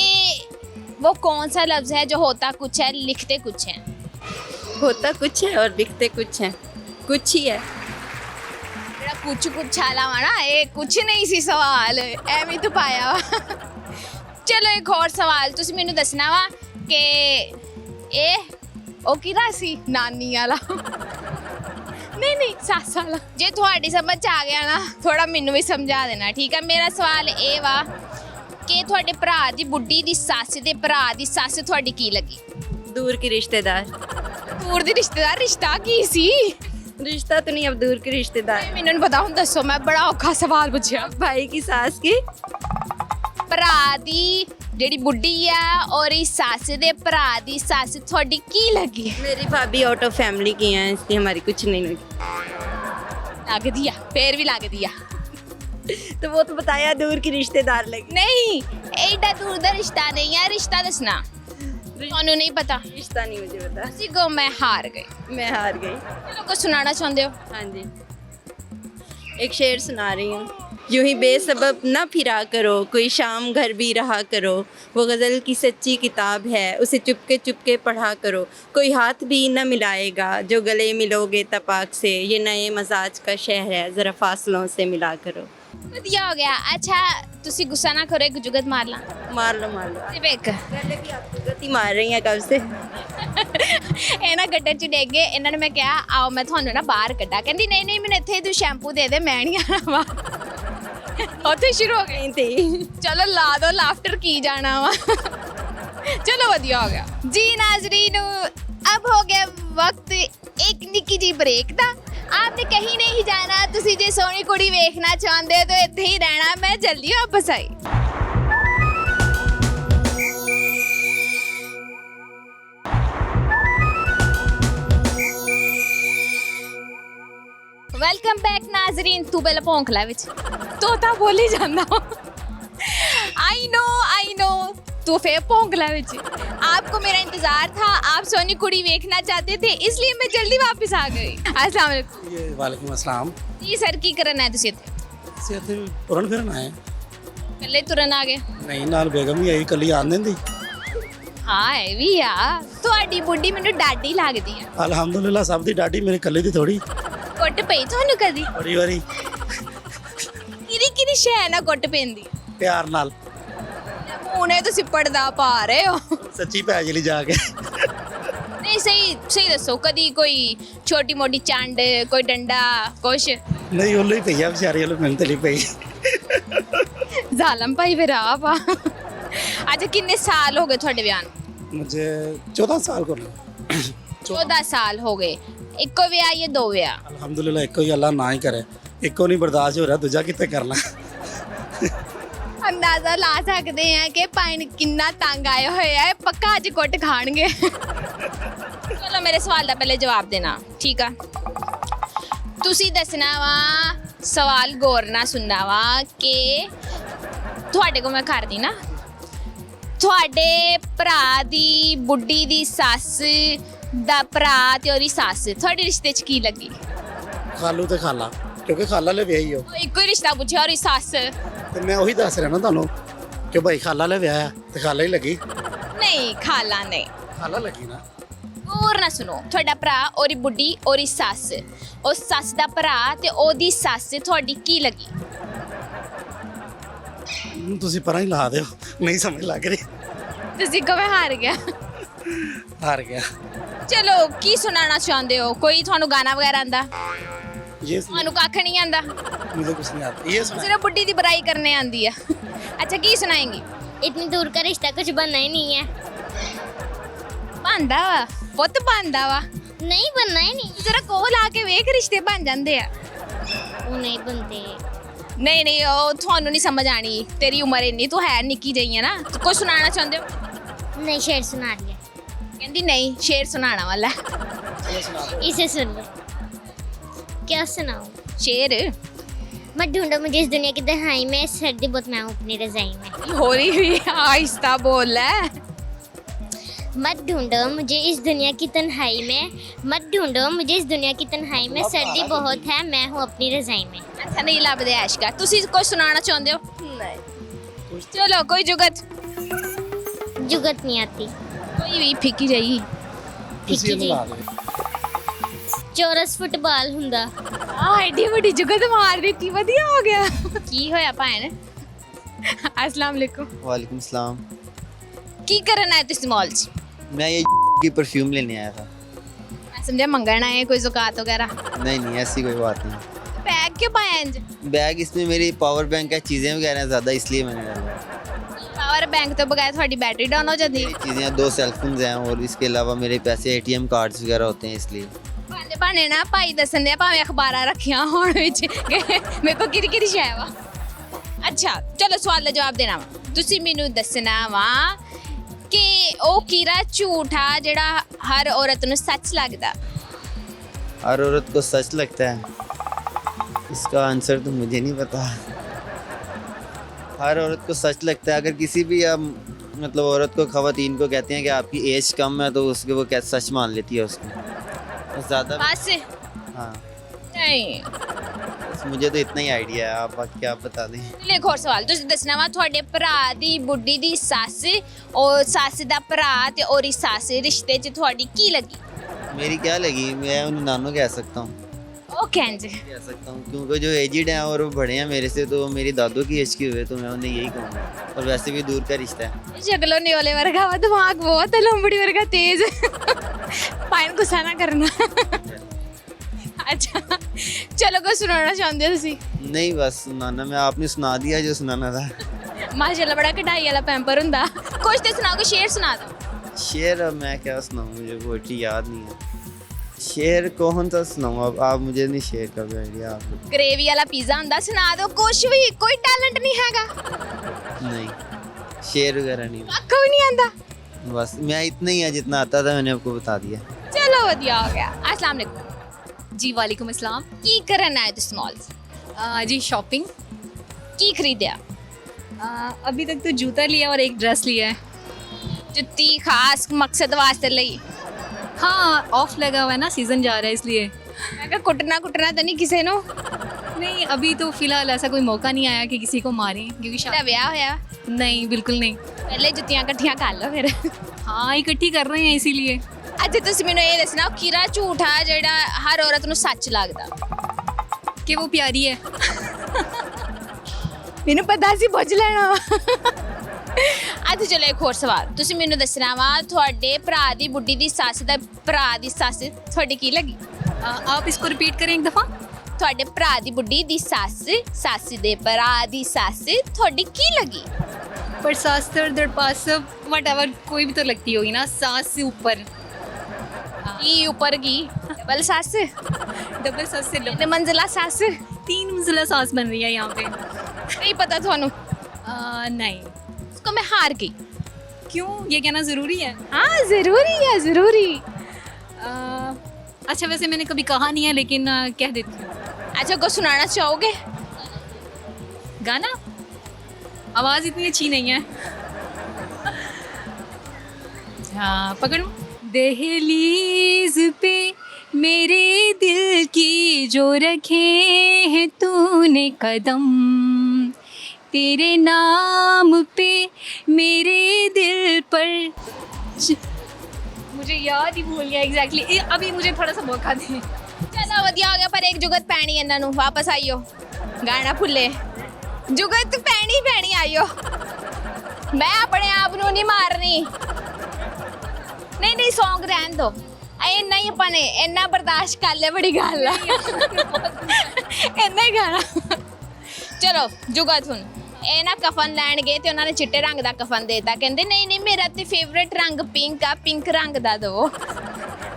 वो कौन सा लफ्ज़ है जो होता कुछ है लिखते कुछ है होता कुछ है और लिखते कुछ है कुछ ही है ਜਿਹੜਾ ਕੁਛ ਕੁਛ ਵਾਲਾ ਵਾ ਨਾ ਇਹ ਕੁਛ ਨਹੀਂ ਸੀ ਸਵਾਲ ਐਵੇਂ ਤੂੰ ਪਾਇਆ ਵਾ ਚਲੋ ਇੱਕ ਹੋਰ ਸਵਾਲ ਤੁਸੀਂ ਮੈਨੂੰ ਦੱਸਣਾ ਵਾ ਕਿ ਇਹ ਉਹ ਕਿਹਦਾ ਸੀ ਨਾਨੀ ਵਾਲਾ ਨਹੀਂ ਸੱਸ ਵਾਲਾ ਜੇ ਤੁਹਾਡੀ ਸਮਝ 'ਚ ਆ ਗਿਆ ਨਾ ਥੋੜਾ ਮੈਨੂੰ ਵੀ ਸਮਝਾ ਦੇਣਾ ਠੀਕ ਹੈ ਮੇਰਾ ਸਵਾਲ ਇਹ ਵਾ ਕਿ ਤੁਹਾਡੇ ਭਰਾ ਦੀ ਬੁੱਢੀ ਦੀ ਸੱਸ ਦੇ ਭਰਾ ਦੀ ਸੱਸ ਤੁਹਾਡੀ ਕੀ ਲੱਗੀ दूर की रिश्तेदार ਦੂਰ ਦੀ ਰਿਸ਼ਤੇਦਾਰ ਰਿਸ਼ਤਾ ਕੀ ਸੀ रिश्ता तो नहीं अब दूर की रिश्तेदार ਮੈਨੂੰ ਨਹੀਂ ਪਤਾ ਹੁਣ ਦੱਸੋ ਮੈਂ ਬੜਾ ਔਖਾ ਸਵਾਲ ਪੁੱਛਿਆ भाई की सास की ਭਰਾ ਦੀ ਜਿਹੜੀ ਬੁੱਢੀ ਆ ਔਰ ਇਹ ਸੱਸ ਦੇ ਭਰਾ ਦੀ ਸੱਸ ਤੁਹਾਡੀ ਕੀ ਲੱਗੀ मेरी भाभी आउट ऑफ फैमिली की हैं इसलिए हमारी कुछ नहीं लगी ਲੱਗਦੀ ਆ ਫੇਰ ਵੀ ਲੱਗਦੀ ਆ तो वो तो बताया दूर की रिश्तेदार लगी ਨਹੀਂ ਐਡਾ ਦੂਰ ਦਾ ਰਿਸ਼ਤਾ ਨਹੀਂ ਆ ਰਿਸ਼ਤਾ ਦੱਸਣਾ ਤੁਹਾਨੂੰ ਨਹੀਂ ਪਤਾ रिश्ता नहीं मुझे पता ਤੁਸੀਂ ਕੋ ਮੈਂ ਹਾਰ ਗਈ मैं हार गई ਚਲੋ ਕੁਝ ਸੁਣਾਉਣਾ ਚਾਹੁੰਦੇ ਹੋ हाँ जी एक शेर सुना रही हूँ यूं ही बेसबब न फिरा करो कोई शाम घर भी रहा करो वो गज़ल की सच्ची किताब है उसे चुपके पढ़ा करो कोई हाथ भी न मिलाएगा जो गले मिलोगे तपाक से ये नए मजाज का शहर है ज़रा फासलों से मिला करो ਵਧੀਆ ਹੋ ਗਿਆ ਅੱਛਾ ਤੁਸੀਂ ਗੁੱਸਾ ਨਾ ਕਰੋ ਇੱਕ ਜੁਗਤ ਮਾਰ ਲਾਂ मार लो ਸਿਰਫ ਇੱਕ पहले भी आपको गति मार रही हैं कब से ਇਹ ਨਾ ਗੱਟਰ ਚ ਡੇਗ ਗਏ ਇਹਨਾਂ ਨੇ ਮੈਂ ਕਿਹਾ ਆਓ ਮੈਂ ਤੁਹਾਨੂੰ ਨਾ ਬਾਹਰ ਕੱਢਾ ਕਹਿੰਦੀ ਨਹੀਂ ਮੈਨੂੰ ਇੱਥੇ ਤੂੰ ਸ਼ੈਂਪੂ ਦੇ ਦੇ ਮੈਂ ਨਹੀਂ ਆਣਾ ਵਾ ਉੱਥੇ ਸ਼ੁਰੂ ਹੋ ਗਈ नहीं थी ਚਲੋ ਲਾ ਦੋ ਲਾਫਟਰ ਕੀ ਜਾਣਾ ਵਾ ਚਲੋ ਵਧੀਆ ਹੋ ਗਿਆ ਜੀ ਨਾਜ਼ਰੀਨ अब हो गया वक्त एक निक्की जी ब्रेक ਦਾ आपने कहीं नहीं जाना ਤੁਸੀਂ ਜੇ ਸੋਹਣੀ ਕੁੜੀ ਵੇਖਣਾ ਚਾਹੁੰਦੇ ਹੋ ਤਾਂ ਇੱਥੇ ਹੀ ਰਹਿਣਾ ਮੈਂ ਜਲਦੀ ਵਾਪਸ ਆਈ वेलकम बैक नाजरीन तू पहले भौंकला विच तोता बोली जाना आई नो तू फिर भौंकला विच आपको मेरा इंतजार था आप सोनी कुड़ी देखना चाहते थे इसलिए मैं जल्दी वापस आ गई अस्सलाम वालेकुम ये वालेकुम अस्सलाम जी सर की करना है तुसी इत्थे से ਇੱਥੇ ਤੁਰਨ ਫਿਰਨ ਆਏ ਕੱਲੇ ਤੁਰਨ ਆ ਗਏ ਨਹੀਂ ਨਾਲ ਬੇਗਮ ਵੀ ਆਈ ਕੱਲੀ ਆਣ ਦਿੰਦੀ ਹਾਂ ਇਹ ਵੀ ਆ ਤੁਹਾਡੀ ਬੁੱਢੀ ਮੈਨੂੰ ਡਾਡੀ ਲੱਗਦੀ ਆ ਅਲਹਮਦੁਲਿਲਾ ਸਭ ਦੀ ਡਾਡੀ ਮੇਰੇ ਕੱਲੇ ਦੀ ਥੋੜੀ ਕੁੱਟ ਪਈ ਤੁਹਾਨੂੰ ਕਦੀ ਬੜੀ ਵਾਰੀ ਕਿਹਦੀ ਸ਼ੈ ਨਾਲ ਕੁੱਟ ਪੈਂਦੀ ਪਿਆਰ ਨਾਲ ਹੁਣੇ ਤੁਸੀਂ ਪੜਦਾ ਪਾ ਰਹੇ ਹੋ ਸੱਚੀ ਪੈ ਜਲੀ ਜਾ ਕੇ ਨਹੀਂ ਸਹੀ ਦੱਸੋ ਕਦੀ ਕੋਈ ਛੋਟੀ ਮੋਟੀ ਚੰਡ ਕੋਈ ਡੰਡਾ ਕੁਛ ਨਹੀਂ ਉਹਲੇ ਹੀ ਪਈਆ ਵਿਚਾਰੀ ਉਹਲੇ ਮੈਨੂੰ ਤੇ ਨਹੀਂ ਪਈ ਜ਼ਾਲਮ ਭਾਈ ਫਿਰ ਆਪ ਆ ਅੱਜ ਕਿੰਨੇ ਸਾਲ ਹੋ ਗਏ ਤੁਹਾਡੇ ਵਿਆਹ ਨੂੰ मुझे 14 साल को 14 ਸਾਲ ਹੋ ਗਏ ਇੱਕੋ ਵਿਆਹ ਜਾਂ ਦੋ ਵਿਆਹ ਅਲਹਮਦੁਲਿਲਾ ਇੱਕੋ ਹੀ ਅੱਲਾ ਨਾ ਹੀ ਕਰੇ ਇੱਕੋ ਨਹੀਂ ਬਰਦਾਸ਼ਤ ਹੋ ਰਿਹਾ ਦੂਜਾ ਕਿੱਥੇ ਕਰਨਾ ਅੰਦਾਜ਼ਾ ਲਾ ਸਕਦੇ ਆ ਕਿ ਪਾਣੀ ਕਿੰਨਾ ਤੰਗ ਆਏ ਹੋਏ ਆ ਇਹ ਪੱਕਾ ਅੱਜ ਕੁੱਟ ਖਾਣਗੇ ਚਲੋ ਮੇਰੇ ਸਵਾਲ ਦਾ ਪਹਿਲੇ ਜਵਾਬ ਦੇਣਾ ਠੀਕ ਆ ਤੁਸੀਂ ਦੱਸਣਾ ਵਾ ਸਵਾਲ ਗੌਰ ਨਾਲ ਸੁਣਨਾ ਵਾ ਕਿ ਤੁਹਾਡੇ ਕੋਲ ਮੈਂ ਕਰਦੀ ਨਾ ਤੁਹਾਡੇ ਭਰਾ ਦੀ ਬੁੱਢੀ ਦੀ ਸੱਸ ਦਾ ਭਰਾ ਤੇ ਉਹਦੀ ਸੱਸ ਤੁਹਾਡੇ ਰਿਸ਼ਤੇ 'ਚ ਕੀ ਲੱਗੀ ਖਾਲੂ ਤੇ ਖਾਲਾ ਕਿਉਂਕਿ ਖਾਲਾ ਲੈ ਵਿਆਹੀ ਹੋ ਉਹ ਇੱਕੋ ਹੀ ਰਿਸ਼ਤਾ ਪੁੱਛਿਆ ਉਹਦੀ ਸੱਸ ਤੇ ਮੈਂ ਉਹੀ ਦੱਸ ਰਿਹਾ ਨਾ ਤੁਹਾਨੂੰ ਕਿ ਭਾਈ ਖਾਲਾ ਲੈ ਵਿਆਹਿਆ ਤੇ ਖਾਲਾ ਹੀ ਲੱਗੀ ਨਹੀਂ ਖਾਲਾ ਨਹੀਂ ਖਾਲਾ ਲੱਗੀ ਨਾ ਹੋਰ ਨਾ ਸੁਣੋ ਤੁਹਾਡਾ ਭਰਾ ਉਹਦੀ ਬੁੱਢੀ ਉਹਦੀ ਸੱਸ ਉਹ ਸੱਸ ਦਾ ਭਰਾ ਤੇ ਉਹਦੀ ਸੱਸ ਤੁਹਾਡੀ ਕੀ ਲੱਗੀ ਤੁਸੀਂ ਪਰਾਂ ਹੀ ਲਾ ਦਿਓ ਨਹੀਂ ਸਮਝ ਲੱਗ ਰਹੀ ਤੁਸੀਂ ਕਵੇਂ ਹਾਰ ਗਿਆ ਹਾਰ ਗਿਆ ਚਲੋ ਕੀ ਸੁਣਾਉਣਾ ਚਾਹੁੰਦੇ ਹੋ ਕੋਈ ਤੁਹਾਨੂੰ ਗਾਣਾ ਵਗੈਰਾ ਆਂਦਾ ये ਤੁਹਾਨੂੰ ਕੱਖ ਨਹੀਂ ਆਂਦਾ मुझे कुछ नहीं आता ये सुना ਸਿਰਫ ਬੁੱਢੀ ਦੀ ਬੁਰਾਈ ਕਰਨੇ ਆਂਦੀ ਆ ਅੱਛਾ ਕੀ ਸੁਣਾਏਂਗੀ इतनी दूर का रिश्ता कुछ बनना ही नहीं है ਬੰਦਾ ਵਾ ਪੁੱਤ ਬੰਦਾ ਵਾ नहीं बनना ही नहीं ਜਰਾ ਕੋਲ ਆ ਕੇ ਵੇਖ ਰਿਸ਼ਤੇ ਬਣ ਜਾਂਦੇ ਆ वो नहीं बनते ਨਹੀਂ ਨਹੀਂ ਉਹ ਤੁਹਾਨੂੰ ਨਹੀਂ ਸਮਝ ਆਣੀ ਤੇਰੀ ਉਮਰ ਇੰਨੀ ਤੂੰ ਹੈ ਨਿੱਕੀ ਜਿਹੀ ਹੈ ਨਾ ਤੂੰ ਕੁਝ ਸੁਣਾਉਣਾ ਚਾਹੁੰਦੇ ਹੋ नहीं शेर सुना रही है ਕਹਿੰਦੀ ਨਹੀਂ ਸ਼ੇਰ ਸੁਣਾਉਣਾ ਵਾਲਾ इसे सुन लो क्या सुनाऊं ਸ਼ੇਰ मत ढूंढो मुझे इस दुनिया की दहाई में सर्दी बहुत मैं हूँ अपनी रजाई में ਹੋਰੀ ਵੀ ਆਹਿस्ता बोल ਲੈ मत ढूंढो मुझे इस दुनिया की तन्हाई में मत ढूंढो मुझे इस दुनिया की तन्हाई में सर्दी बहुत है मैं हूँ अपनी रजाई में ਅੱਛਾ ਨਹੀਂ ਲੱਭਦੇ ਐਸ਼ਕਾ ਤੁਸੀਂ ਕੁਝ ਸੁਣਾਉਣਾ ਚਾਹੁੰਦੇ ਹੋ ਨਹੀਂ ਚਲੋ ਕੋਈ ਜੁਗਤ जुगत नहीं आती ਕੋਈ ਵੀ ਫਿੱਕੀ ਜਿਹੀ किसी फिक्की ने जी ला दो चौरस फुटबॉल हुंदा ਆ ਐਡੀ ਵੱਡੀ ਜੁਗਤ ਮਾਰ ਦਿੱਤੀ ਵਧੀਆ ਹੋ ਗਿਆ ਕੀ ਹੋਇਆ ਭੈਣ ਅਸਲਾਮ ਵਾਲੇਕੁਮ वालेकुम सलाम ਕੀ ਕਰਨ ਆਏ ਤੁਸੀਂ ਮਾਲ 'ਚ मैं ये की परफ्यूम लेने आया था ਮੈਂ ਸਮਝਿਆ ਮੰਗਣ ਆਏ ਕੋਈ ਜ਼ਕਾਤ ਵਗੈਰਾ नहीं नहीं ऐसी कोई बात नहीं बैग क्यों पाया इंज बैग इसमें मेरी पावर बैंक है चीज़ें वगैरह हैं ज़्यादा इसलिए मैंने डाला पावर बैंक तो बगैर थोड़ी बैटरी डाउन हो जाती है चीज़ें 2 सेलफोन्स हैं और इसके अलावा मेरे पैसे ATM कार्ड्स वगैरह होते हैं इसलिए भांडे भाने ना भाई दसन दे भाਵੇਂ ਅਖਬਾਰਾਂ ਰੱਖੀਆਂ ਹੋਣ ਵਿੱਚ ਮੇਰੇ ਕੋ ਕਿਹੜੀ ਕਿਹੜੀ ਸ਼ੈ ਵਾ ਅੱਛਾ ਚਲੋ ਸਵਾਲ ਦਾ ਜਵਾਬ ਦੇਣਾ ਵਾ ਤੁਸੀਂ ਮੈਨੂੰ ਦੱਸਣਾ ਵਾ ਕਿ ਉਹ ਕੀੜਾ ਝੂਠਾ ਜਿਹੜਾ ਹਰ ਔਰਤ ਨੂੰ ਸੱਚ ਲੱਗਦਾ हर औरत को सच लगता है इसका आंसर तो मुझे नहीं पता हर औरत को सच लगता है अगर किसी भी मतलब औरत को ख़वातीन को कहते हैं कि आपकी एज कम है तो उसके वो क्या सच मान लेती है उसको ज़्यादा बस हाँ ਨਹੀਂ बस मुझे तो इतना ही आइडिया है आप बाकी आप बता दें ਲੈ ਇੱਕ ਹੋਰ ਸਵਾਲ ਤੁਸੀਂ ਦੱਸਣਾ ਵਾ ਤੁਹਾਡੇ ਭਰਾ ਦੀ ਬੁੱਢੀ ਦੀ ਸੱਸ ਔਰ ਸੱਸ ਦਾ ਭਰਾ ਤੇ ਉਹਦੀ ਸੱਸ ਰਿਸ਼ਤੇ 'ਚ ਤੁਹਾਡੀ ਕੀ ਲੱਗੀ मेरी क्या लगी मैं उन्हें नानू कह सकता हूँ ਉਹ ਕਹਿੰਦੇ कह सकता हूँ क्योंकि जो एजिड हैं और वो बड़े हैं मेरे से तो मेरी दादू की एज के हुए तो मैं उन्हें यही कहूँगा और वैसे भी दूर का रिश्ता है ਸ਼ਕਲੋਂ ਨਿਓਲੇ ਵਰਗਾ ਵਾ ਦਿਮਾਗ ਬਹੁਤ ਹੈ ਲੰਬੜੀ ਵਰਗਾ ਤੇਜ਼ ਪਾਇਨ ਗੁੱਸਾ ਨਾ ਕਰਨਾ ਅੱਛਾ ਚਲੋ ਕੋ ਸੁਣਾਉਣਾ ਚਾਹੁੰਦੇ ਹੋ ਤੁਸੀਂ नहीं बस सुनाना मैं आपने सुना दिया जो सुनाना था ਮਾਸ਼ਾਅੱਲਾ ਬੜਾ ਕਢਾਈ ਵਾਲਾ ਪੈਂਪਰ ਹੁੰਦਾ ਕੁਝ ਤੇ ਸੁਣਾਓ ਕੋਈ ਸ਼ੇਰ ਸੁਣਾ ਦਿਓ शेर अब मैं क्या सुनाऊँ मुझे पोइट्री याद नहीं है शेर कौन सा सुनाऊँ अब आप मुझे नहीं शेर का भी आइडिया आप ਗ੍ਰੇਵੀ ਵਾਲਾ ਪੀਜ਼ਾ ਹੁੰਦਾ ਸੁਣਾ ਦਿਓ ਕੁਝ ਵੀ ਕੋਈ ਟੈਲੈਂਟ ਨਹੀਂ ਹੈਗਾ नहीं शेर वगैरह नहीं ਕੱਖ ਵੀ ਨਹੀਂ ਆਂਦਾ बस मैं इतना ही है जितना आता था मैंने आपको बता दिया ਚਲੋ ਵਧੀਆ ਹੋ ਗਿਆ अस्सलाम वालेकुम जी वालेकुम अस्सलाम ਕੀ ਕਰਨ ਆਏ ਤੁਸੀਂ ਮਾਲ जी शॉपिंग ਕੀ ਖਰੀਦਿਆ अभी तक तो जूता लिया और एक ड्रेस लिया है ਜੁੱਤੀ ਖਾਸ ਮਕਸਦ ਵਾਸਤੇ ਲਈ हाँ ऑफ लगा हुआ है ना सीज़न जा रहा है इसलिए ਮੈਂ ਕਿਹਾ ਕੁੱਟਣਾ ਤਾਂ ਨਹੀਂ ਕਿਸੇ ਨੂੰ नहीं अभी तो फ़िलहाल ऐसा कोई मौका नहीं आया कि किसी को मारें क्योंकि ਤੇਰਾ ਵਿਆਹ ਹੋਇਆ नहीं बिल्कुल नहीं ਪਹਿਲੇ ਜੁੱਤੀਆਂ ਇਕੱਠੀਆਂ ਕਰ ਲਓ ਫਿਰ हाँ इकट्ठी कर रहे हैं इसीलिए ਅੱਜ ਤੁਸੀਂ ਮੈਨੂੰ ਇਹ ਦੱਸਣਾ ਕੀੜਾ ਝੂਠਾ ਜਿਹੜਾ ਹਰ ਔਰਤ ਨੂੰ ਸੱਚ ਲੱਗਦਾ कि वो प्यारी है ਮੈਨੂੰ ਪਤਾ ਸੀ ਪੁੱਛ ਲੈਣਾ ਅੱਜ ਚਲੋ ਇੱਕ ਹੋਰ ਸਵਾਲ ਤੁਸੀਂ ਮੈਨੂੰ ਦੱਸਣਾ ਵਾ ਤੁਹਾਡੇ ਭਰਾ ਦੀ ਬੁੱਢੀ ਦੀ ਸੱਸ ਦਾ ਭਰਾ ਦੀ ਸੱਸ ਤੁਹਾਡੀ ਕੀ ਲੱਗੀ आप इसको रिपीट करें एक दफ़ा ਤੁਹਾਡੇ ਭਰਾ ਦੀ ਬੁੱਢੀ ਦੀ ਸੱਸ ਸੱਸ ਦੇ ਭਰਾ ਦੀ ਸੱਸ ਤੁਹਾਡੀ ਕੀ ਲੱਗੀ पर सास दर पास वट एवर कोई भी तो लगती होगी ना सास से ऊपर ਕੀ ਉੱਪਰ ਕੀ ਡਬਲ ਸੱਸ डबल सास से ਤੇ ਮੰਜ਼ਲਾ ਸੱਸ 3 मंजिला सास बन रही है यहाँ पे ਨਹੀਂ ਪਤਾ ਤੁਹਾਨੂੰ नहीं उसको मैं हार गई क्यों ये कहना ज़रूरी है हाँ ज़रूरी है ज़रूरी अच्छा वैसे मैंने कभी कहा नहीं है लेकिन कह देती हूँ। अच्छा कुछ सुनाना चाहोगे? गाना आवाज़ इतनी अच्छी नहीं है। हाँ पकड़ूं। दहलीज पे मेरे दिल की जो रखे हैं तूने कदम, तेरे नाम पे मेरे दिल पर मुझे याद ही भूल गया एग्जैक्टली। अभी मुझे थोड़ा सा मौका दे। चलो वधिया हो गया, पर एक जुगत पैनी ਇਹਨਾਂ ਨੂੰ वापस आइयो, गाना भुले जुगत पैनी पैनी आइयो। मैं अपने आप ਨੂੰ नहीं मारनी। नहीं नहीं सॉन्ग रहन दो, ਇੰਨਾ ਹੀ ਆਪਾਂ ਨੇ ਇੰਨਾ ਬਰਦਾਸ਼ਤ ਕਰ ਲਿਆ, ਬੜੀ ਗੱਲ ਆ ਇੰਨਾ ਹੀ ਗਾਣਾ। ਚਲੋ ਜੁਗਤ ਹੁਣ ਇਹ ਨਾ ਕਫਨ ਲੈਣ ਗਏ ਤੇ ਉਹਨਾਂ ਨੇ ਚਿੱਟੇ ਰੰਗ ਦਾ ਕਫਨ ਦੇਤਾ, ਕਹਿੰਦੇ ਨਹੀਂ ਨਹੀਂ ਮੇਰਾ ਤੇ ਫੇਵਰੇਟ ਰੰਗ ਪਿੰਕ ਆ, ਪਿੰਕ ਰੰਗ ਦਾ ਦਿਓ।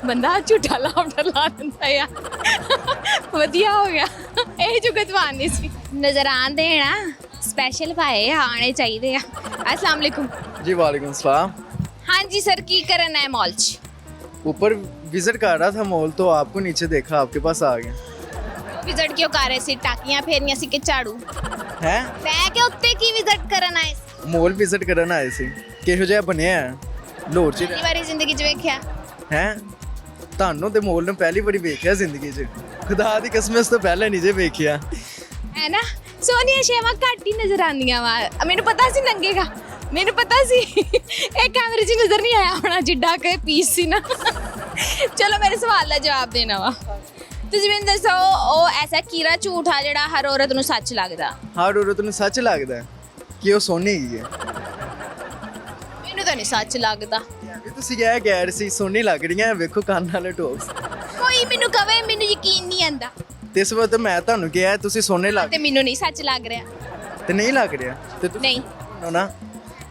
ਬੰਦਾ ਝੂਠਾ ਲਾਉਣਾ ਲਾ ਦਿੰਦਾ ਆ। ਵਧੀਆ ਹੋ ਗਿਆ, ਇਹ ਜੁਗਤ ਮਾਰਨੀ ਸੀ। ਨਜ਼ਰਾਨ ਦੇਣਾ ਸਪੈਸ਼ਲ ਪਾਏ ਆਣੇ ਚਾਹੀਦੇ ਆ। अस्सलाम वालेकुम। जी वालेकुम सलाम। हाँ जी सर, की करना है मॉल च? ऊपर विजिट कर रहा था मॉल, तो आपको नीचे देखा, आपके पास आ गया। विजिट क्यों कर रहे सी? टाकियां फेरनियां सी कि झाड़ू? हैं मैं के उत्ते की विजिट करन आए सी? मॉल विजिट करन आए सी। किहो जिहा बनया है लाहौर च? पहली बारी जिंदगी च वेख्या। हैं ਤੁਹਾਨੂੰ ਤੇ ਮੋਲ ਨੂੰ ਪਹਿਲੀ ਵਾਰੀ ਵੇਖਿਆ ਜ਼ਿੰਦਗੀ 'ਚ। ਖੁਦਾ ਦੀ ਕਸਮ ਇਸ ਤੋਂ ਪਹਿਲਾਂ ਨਹੀਂ ਜੇ ਵੇਖਿਆ। है ना, सोनिया शेमा घट ही नजर आंदियां वा। मैनू पता सी नंगेगा, मैनू पता सी ਇਹ कैमरे 'ਚ नजर नहीं आया होना जिड्डा के पीस सी ना। चलो मेरे सवाल ਦਾ ਜਵਾਬ ਦੇਣਾ ਵਾ। ਤੁਸੀਂ ਮੈਨੂੰ ਦੱਸੋ ਉਹ ਐਸਾ ਕੀੜਾ ਝੂਠ ਆ ਜਿਹੜਾ ਹਰ ਔਰਤ ਨੂੰ ਸੱਚ ਲੱਗਦਾ? ਹਰ ਔਰਤ ਨੂੰ ਸੱਚ ਲੱਗਦਾ ਹੈ ਕਿ ਉਹ ਸੋਹਣੀ ਹੈਗੀ ਹੈ। ਮੈਨੂੰ ਤਾਂ ਨਹੀਂ ਸੱਚ ਲੱਗਦਾ। ਵੀ ਤੁਸੀਂ ਇਹ ਕਹਿ ਰਹੇ ਸੀ ਸੋਹਣੀ ਲੱਗ ਰਹੀਆਂ, ਵੇਖੋ ਕੰਨ ਵਾਲੇ ਟੋਕਸ। ਕੋਈ ਮੈਨੂੰ ਕਵੇ, ਮੈਨੂੰ ਯਕੀਨ ਨਹੀਂ ਆਂਦਾ ਤੇ ਇਸ ਵਕਤ ਮੈਂ ਤੁਹਾਨੂੰ ਕਿਹਾ ਤੁਸੀਂ ਸੋਹਣੇ ਲੱਗ, ਤੇ ਮੈਨੂੰ ਨਹੀਂ ਸੱਚ ਲੱਗ ਰਿਹਾ। ਤੇ ਨਹੀਂ ਲੱਗ ਰਿਹਾ ਤੇ ਤੁਸੀਂ ਨਹੀਂ ਨਾ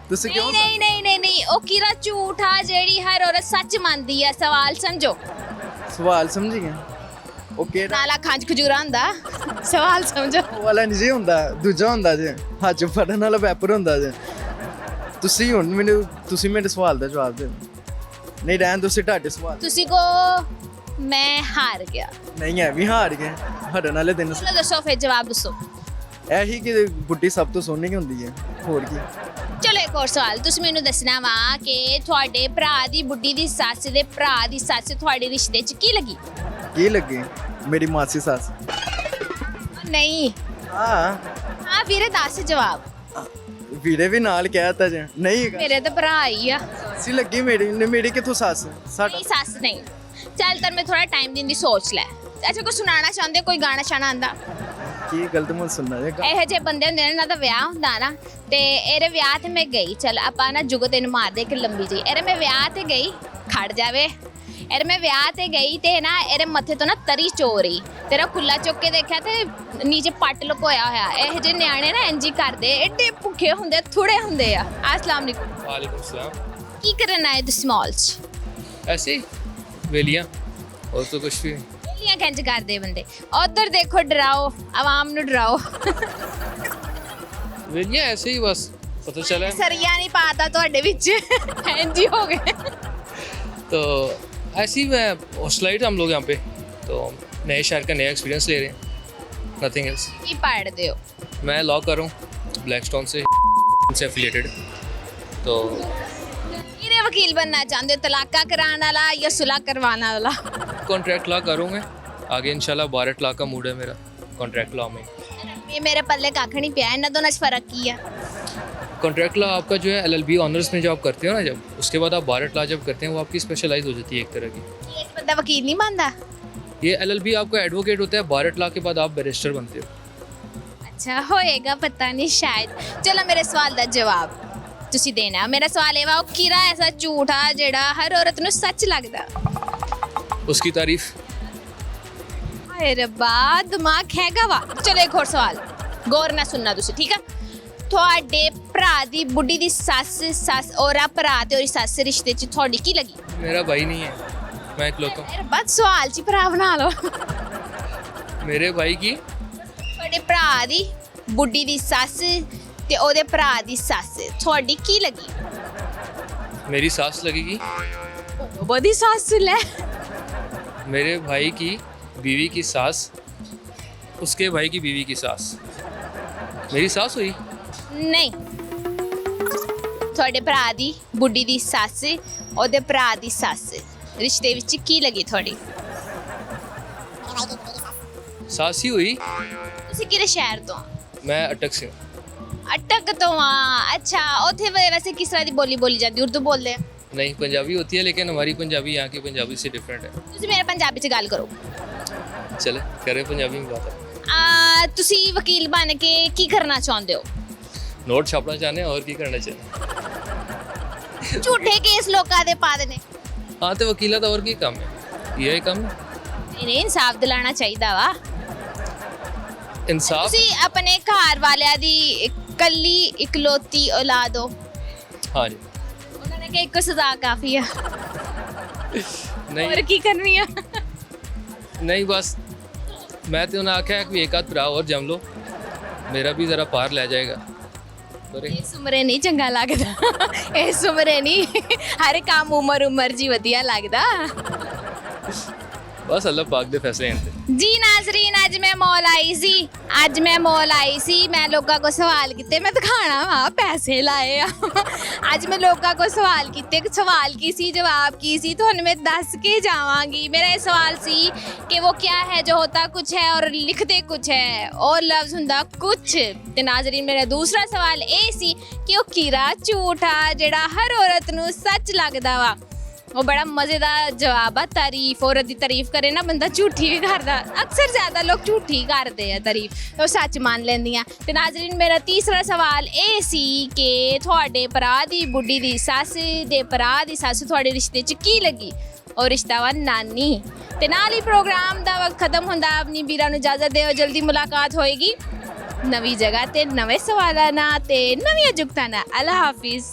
ਤੁਸੀਂ ਨਹੀਂ ਕਿਉਂ ਨਹੀਂ ਨਹੀਂ ਨਹੀਂ ਨਹੀਂ ਉਹ ਕੀੜਾ ਝੂਠ ਆ ਜਿਹੜੀ ਹਰ ਔਰਤ ਸੱਚ ਮੰਨਦੀ ਆ। ਸਵਾਲ ਸਮਝੋ, ਸਵਾਲ ਸਮਝੀ ਗਏ? ਉਹ ਕਿਹੜਾ ਨਾਲਾ ਖਾਂਜ ਖਜੂਰਾ ਹੁੰਦਾ। ਸਵਾਲ ਸਮਝੋ। ਉਹ ਵਾਲਾ ਨਹੀਂ ਜੀ ਹੁੰਦਾ, ਦੂਜਾ ਹੁੰਦਾ ਜੇ ਹੱਥ 'ਚ ਫੜਨ ਵਾਲਾ ਪੈਪਰ ਹੁੰਦਾ ਜੇ। ਤੁਸੀਂ ਹੁਣ ਮੈਨੂੰ ਤੁਸੀਂ ਮੇਰੇ ਸਵਾਲ ਦਾ ਜਵਾਬ ਦਿਓ। ਨਹੀਂ ਰਹਿਣ ਤੁਸੀਂ ਤੁਹਾਡੇ ਸਵਾਲ। ਤੁਸੀਂ ਕੋ ਮੈਂ ਹਾਰ ਗਿਆ। ਨਹੀਂ ਐ ਵੀ ਹਾਰ ਗਏ ਹਰਨ ਵਾਲੇ ਦਿਨ। ਚਲੋ ਦੱਸੋ ਫਿਰ ਜਵਾਬ ਦੱਸੋ। ਇਹੀ ਕਿ ਬੁੱਢੀ ਸਭ ਤੋਂ ਸੋਹਣੀ ਹੁੰਦੀ ਹੈ, ਹੋਰ ਕੀ। ਚਲੋ ਇੱਕ ਹੋਰ ਸਵਾਲ, ਤੁਸੀਂ ਮੈਨੂੰ ਦੱਸਣਾ ਵਾ ਕਿ ਤੁਹਾਡੇ ਭਰਾ ਦੀ ਬੁੱਢੀ ਦੀ ਸੱਸ ਦੇ ਭਰਾ ਦੀ ਸੱਸ ਤੁਹਾਡੇ ਰਿਸ਼ਤੇ 'ਚ ਕੀ ਲੱਗੀ? ਕੀ ਲੱਗੀ? ਮੇਰੀ ਮਾਸੀ ਸੱਸ। ਨਹੀਂ ਹਾਂ ਹਾਂ ਵੀਰੇ ਦੱਸ ਜਵਾਬ। ਵੀਰੇ ਵੀ ਨਾਲ ਕਹਿਤਾ ਜੇ। ਨਹੀਂ ਹੈਗਾ, ਮੇਰੇ ਤਾਂ ਭਰਾ ਹੀ ਆ। ਸੀ ਲੱਗੀ ਮੇਰੀ ਕਿੱਥੋਂ ਸੱਸ? ਸਾਡਾ ਨਹੀਂ ਸੱਸ ਨਹੀਂ। ਚੱਲ ਤੈਨੂੰ ਮੈਂ ਥੋੜਾ ਟਾਈਮ ਦਿੰਦੀ, ਸੋਚ ਲੈ। ਅੱਛਾ ਕੋਈ ਸੁਣਾਉਣਾ ਚਾਹੁੰਦੇ, ਕੋਈ ਗਾਣਾ ਸ਼ਾਣਾ ਆਂਦਾ? ਕੀ ਗਲਤ ਮਤ ਸੁਣਨਾ ਜੇ। ਇਹੋ ਜਿਹੇ ਬੰਦੇ ਹੁੰਦੇ ਨੇ, ਇਹਨਾਂ ਦਾ ਵਿਆਹ ਹੁੰਦਾ ਨਾ, ਤੇ ਇਹਦੇ ਵਿਆਹ ਤੇ ਮੈਂ ਗਈ। ਚੱਲ ਆਪਾਂ ਨਾ ਜੁਗਤ ਇਹਨੂੰ ਮਾਰਦੇ ਇੱਕ ਲੰਬੀ ਜਿਹੀ। ਇਹਦੇ ਮੈਂ ਵਿਆਹ ਤੇ ਗਈ, ਖੜ ਜਾਵੇ। ਇਹਦੇ ਮੈਂ ਵਿਆਹ ਤੇ ਗਈ ਤੇ ਨਾ ਇਹਦੇ ਮੱਥੇ ਤੋਂ ਨਾ ਤਰੀ ਚੋਰੀ, ਤੇਰਾ ਖੁੱਲਾ ਚੁੱਕ ਕੇ ਦੇਖਿਆ ਤੇ ਨੀਚੇ ਪੱਟ ਲੁਕੋਇਆ ਹੋਇਆ। ਇਹੋ ਜਿਹੇ ਨਿਆਣੇ ਨਾ ਇੰਜੀ ਕਰਦੇ, ਐਡੇ ਭੁੱਖੇ ਹੁੰਦੇ, ਥੋੜੇ ਹੁੰਦੇ ਆ। अस्सलाम वालेकुम। वालेकुम सलाम। ਕੀ ਕਰਨ ਆਏ ਤੁਸੀਂ ਮਾਲ 'ਚ? ऐसे ही वेलियाँ और तो कुछ भी। ਲੀਆਂ ਖੰਜ ਕਰਦੇ ਬੰਦੇ। ਉਧਰ ਦੇਖੋ, ਡਰਾਓ ਆਵਾਮ ਨੂੰ, ਡਰਾਓ। वेलियाँ ऐसे ही बस पता चला है। ਸਰੀਆ ਨਹੀਂ ਪਾਤਾ ਤੁਹਾਡੇ ਵਿੱਚ, ਇੰਜੀ ਹੋ ਗਏ। तो ऐसे ही मैं हॉस्टलाइट हम लोग यहाँ पे, तो नए शहर का नया एक्सपीरियंस ले रहे हैं, नथिंग एल्स। ਕੀ ਪੜ੍ਹਦੇ ਹੋ? मैं लॉ कर रहा हूँ ब्लैकस्टोन से एफिलिएटेड। तो ਕਿਹੜੇ ਵਕੀਲ बनना ਚਾਹੁੰਦੇ ਹੋ? ਤਲਾਕਾ ਕਰਾਉਣ ਵਾਲਾ ਜਾਂ ਸੁਲਹ ਕਰਵਾਉਣ ਵਾਲਾ? कॉन्ट्रैक्ट लॉ करूँ मैं आगे इंशाल्लाह। 12 लाख का मूड है मेरा कॉन्ट्रैक्ट लॉ में। ਇਹ ਮੇਰੇ ਪੱਲੇ ਕੱਖ ਨਹੀਂ ਪਿਆ। ਇਹਨਾਂ ਦੋਨਾਂ 'ਚ ਫਰਕ ਕੀ ਆ? कॉन्ट्रैक्ट लॉ आपका जो है LLB ऑनर्स में जो आप करते हो ना, जब उसके बाद आप 12 लॉ जब करते हैं वो आपकी स्पेशलाइज हो जाती है एक तरह की। ਇੱਕ ਬੰਦਾ ਵਕੀਲ ਨਹੀਂ ਬਣਦਾ? ये LLB आपका एडवोकेट होता है, 12 लाख के बाद आप बैरिस्टर बनते हो। ਅੱਛਾ ਹੋਏਗਾ, ਪਤਾ ਨਹੀਂ ਸ਼ਾਇਦ। ਚਲੋ ਮੇਰੇ ਸਵਾਲ ਦਾ ਜਵਾਬ ਤੁਸੀਂ ਦੇਣਾ। ਮੇਰਾ ਸਵਾਲ ਇਹ ਵਾ, ਉਹ ਕੀੜਾ ਐਸਾ ਝੂਠ ਆ ਜਿਹੜਾ ਹਰ ਔਰਤ ਨੂੰ ਸੱਚ ਲੱਗਦਾ? उसकी तारीफ। ਹਾਏ ਰੱਬਾ, ਦਿਮਾਗ ਹੈਗਾ ਵਾ। ਚਲੋ ਇੱਕ ਹੋਰ ਸਵਾਲ, ਗੌਰ ਨਾਲ ਸੁਣਨਾ ਤੁਸੀਂ, ਠੀਕ ਆ? ਤੁਹਾਡੇ ਭਰਾ ਦੀ ਬੁੱਢੀ ਦੀ ਸੱਸ ਔਰ ਆ ਭਰਾ ਤੇ ਉਹਦੀ ਸੱਸ ਰਿਸ਼ਤੇ 'ਚ ਤੁਹਾਡੀ ਕੀ ਲੱਗੀ? मेरा भाई नहीं है, मैं इकलौता हूँ। ਰੱਬਾ ਸਵਾਲ 'ਚ ਹੀ ਭਰਾ ਬਣਾ ਲਓ। मेरे भाई की ਤੁਹਾਡੇ ਭਰਾ ਦੀ ਬੁੱਢੀ ਦੀ ਸੱਸ ਤੇ ਉਹਦੇ ਭਰਾ ਦੀ ਸੱਸ ਤੁਹਾਡੀ ਕੀ ਲੱਗੀ? मेरी सास लगेगी। ਬਦੀ ਸੱਸ ਲੈ। मेरे भाई की बीवी की सास उसके भाई की बीवी की सास मेरी सास हुई। ਨਹੀਂ ਤੁਹਾਡੇ ਭਰਾ ਦੀ ਬੁੱਢੀ ਦੀ ਸੱਸ ਉਹਦੇ ਭਰਾ ਦੀ ਸੱਸ ਰਿਸ਼ਤੇ ਵਿੱਚ ਕੀ ਲੱਗੀ ਤੁਹਾਡੀ? सास ही हुई। ਤੁਸੀਂ ਕਿਹੜੇ ਸ਼ਹਿਰ ਤੋਂ? मैं अटक से हूँ। ਅਟਕ ਤੋਂ ਆ। ਅੱਛਾ ਉੱਥੇ ਵੈਸੇ ਕਿਸ ਤਰ੍ਹਾਂ ਦੀ ਬੋਲੀ ਬੋਲੀ ਜਾਂਦੀ? ਉਰਦੂ ਬੋਲਦੇ ਆ? नहीं पंजाबी होती है लेकिन हमारी पंजाबी यहाँ की पंजाबी से डिफरेंट है। ਤੁਸੀਂ ਮੇਰੇ ਪੰਜਾਬੀ 'ਚ ਗੱਲ ਕਰੋ। चले करे पंजाबी में बात है। ਤੁਸੀਂ ਵਕੀਲ ਬਣ ਕੇ ਕੀ ਕਰਨਾ ਚਾਹੁੰਦੇ ਹੋ? नोट छापना चाहते हैं और की करना चाहिए। ਝੂਠੇ ਕੇਸ ਲੋਕਾਂ ਦੇ ਪਾ ਦੇਣੇ। हाँ तो वकीला तो और की काम है यही काम है। ਨਹੀਂ ਇਨਸਾਫ ਦਿਲਾਣਾ ਚਾਹੀਦਾ ਵਾ। इंसाफ। ਤੁਸੀਂ ਆਪਣੇ ਘਰ ਵਾਲਿਆਂ ਦੀ ਇਕੱਲੀ ਇਕਲੌਤੀ ਔਲਾਦ ਹੋ। हाँ जी। ਉਹਨਾਂ ਨੇ ਕਿਹਾ ਇੱਕੋ ਸਜ਼ਾ ਕਾਫੀ ਆ। नहीं ਹੋਰ ਕੀ ਕਰਨੀ ਆ? नहीं बस मैं तो उन्हें आख्या कि एक आध भरा और जम लो मेरा भी ज़रा पार ले जाएगा। ਇਸ ਉਮਰੇ ਨਹੀਂ ਚੰਗਾ ਲੱਗਦਾ। ਇਸ ਉਮਰੇ ਨਹੀਂ ਹਰ ਕੰਮ ਉਮਰ ਜੀ ਵਧੀਆ ਲੱਗਦਾ। बस अल्लाह पाक दे फैसले हैं। ਜੀ ਨਾਜ਼ਰੀਨ ਅੱਜ ਮੈਂ ਮੌਲ ਆਈ ਸੀ ਮੈਂ ਲੋਕਾਂ ਕੋ ਸਵਾਲ ਕੀਤੇ ਮੈਂ ਦਿਖਾਣਾ ਵਾ ਪੈਸੇ ਲਾਏ ਆ। ਅੱਜ ਮੈਂ ਲੋਕਾਂ ਕੋ ਸਵਾਲ ਕੀਤੇ ਸਵਾਲ ਕੀ ਸੀ ਜਵਾਬ ਕੀ ਸੀ ਤੁਹਾਨੂੰ ਮੈਂ ਦੱਸ ਕੇ ਜਾਵਾਂਗੀ। ਮੇਰਾ ਇਹ ਸਵਾਲ ਸੀ ਕਿ वो क्या है जो होता कुछ है और लिखते कुछ है और लफ्ज़ ਹੁੰਦਾ ਕੁਛ। ਤੇ ਨਾਜ਼ਰੀਨ ਮੇਰਾ ਦੂਸਰਾ ਸਵਾਲ ਇਹ ਸੀ ਕਿ ਉਹ ਕੀਰਾ ਝੂਠਾ ਜਿਹੜਾ ਹਰ ਔਰਤ ਨੂੰ ਸੱਚ ਲੱਗਦਾ ਵਾ। ਉਹ ਬੜਾ ਮਜ਼ੇਦਾਰ ਜਵਾਬ ਆ। ਤਾਰੀਫ ਔਰਤ ਦੀ ਤਾਰੀਫ ਕਰੇ ਨਾ ਬੰਦਾ ਝੂਠੀ ਵੀ ਕਰਦਾ। ਅਕਸਰ ਜ਼ਿਆਦਾ ਲੋਕ ਝੂਠੀ ਕਰਦੇ ਆ ਤਾਰੀਫ ਉਹ ਸੱਚ ਮੰਨ ਲੈਂਦੀਆਂ। ਤੇ ਨਾਜ਼ਰੀਨ ਮੇਰਾ ਤੀਸਰਾ ਸਵਾਲ ਇਹ ਸੀ ਕਿ ਤੁਹਾਡੇ ਭਰਾ ਦੀ ਬੁੱਢੀ ਦੀ ਸੱਸ ਦੇ ਭਰਾ ਦੀ ਸੱਸ ਤੁਹਾਡੇ ਰਿਸ਼ਤੇ 'ਚ ਕੀ ਲੱਗੀ? ਉਹ ਰਿਸ਼ਤਾ ਵਾ ਨਾਨੀ। ਤੇ ਨਾਲ ਹੀ ਪ੍ਰੋਗਰਾਮ ਦਾ ਵਕਤ ਖਤਮ ਹੁੰਦਾ। ਆਪਣੀ ਵੀਰਾਂ ਨੂੰ ਇਜਾਜ਼ਤ ਦਿਓ। ਜਲਦੀ ਮੁਲਾਕਾਤ ਹੋਏਗੀ ਨਵੀਂ ਜਗ੍ਹਾ ਤੇ ਨਵੇਂ ਸਵਾਲਾਂ ਨਾਲ ਤੇ ਨਵੀਆਂ ਜੁਗਤਾਂ ਨਾਲ। ਅੱਲਾ ਹਾਫਿਜ਼।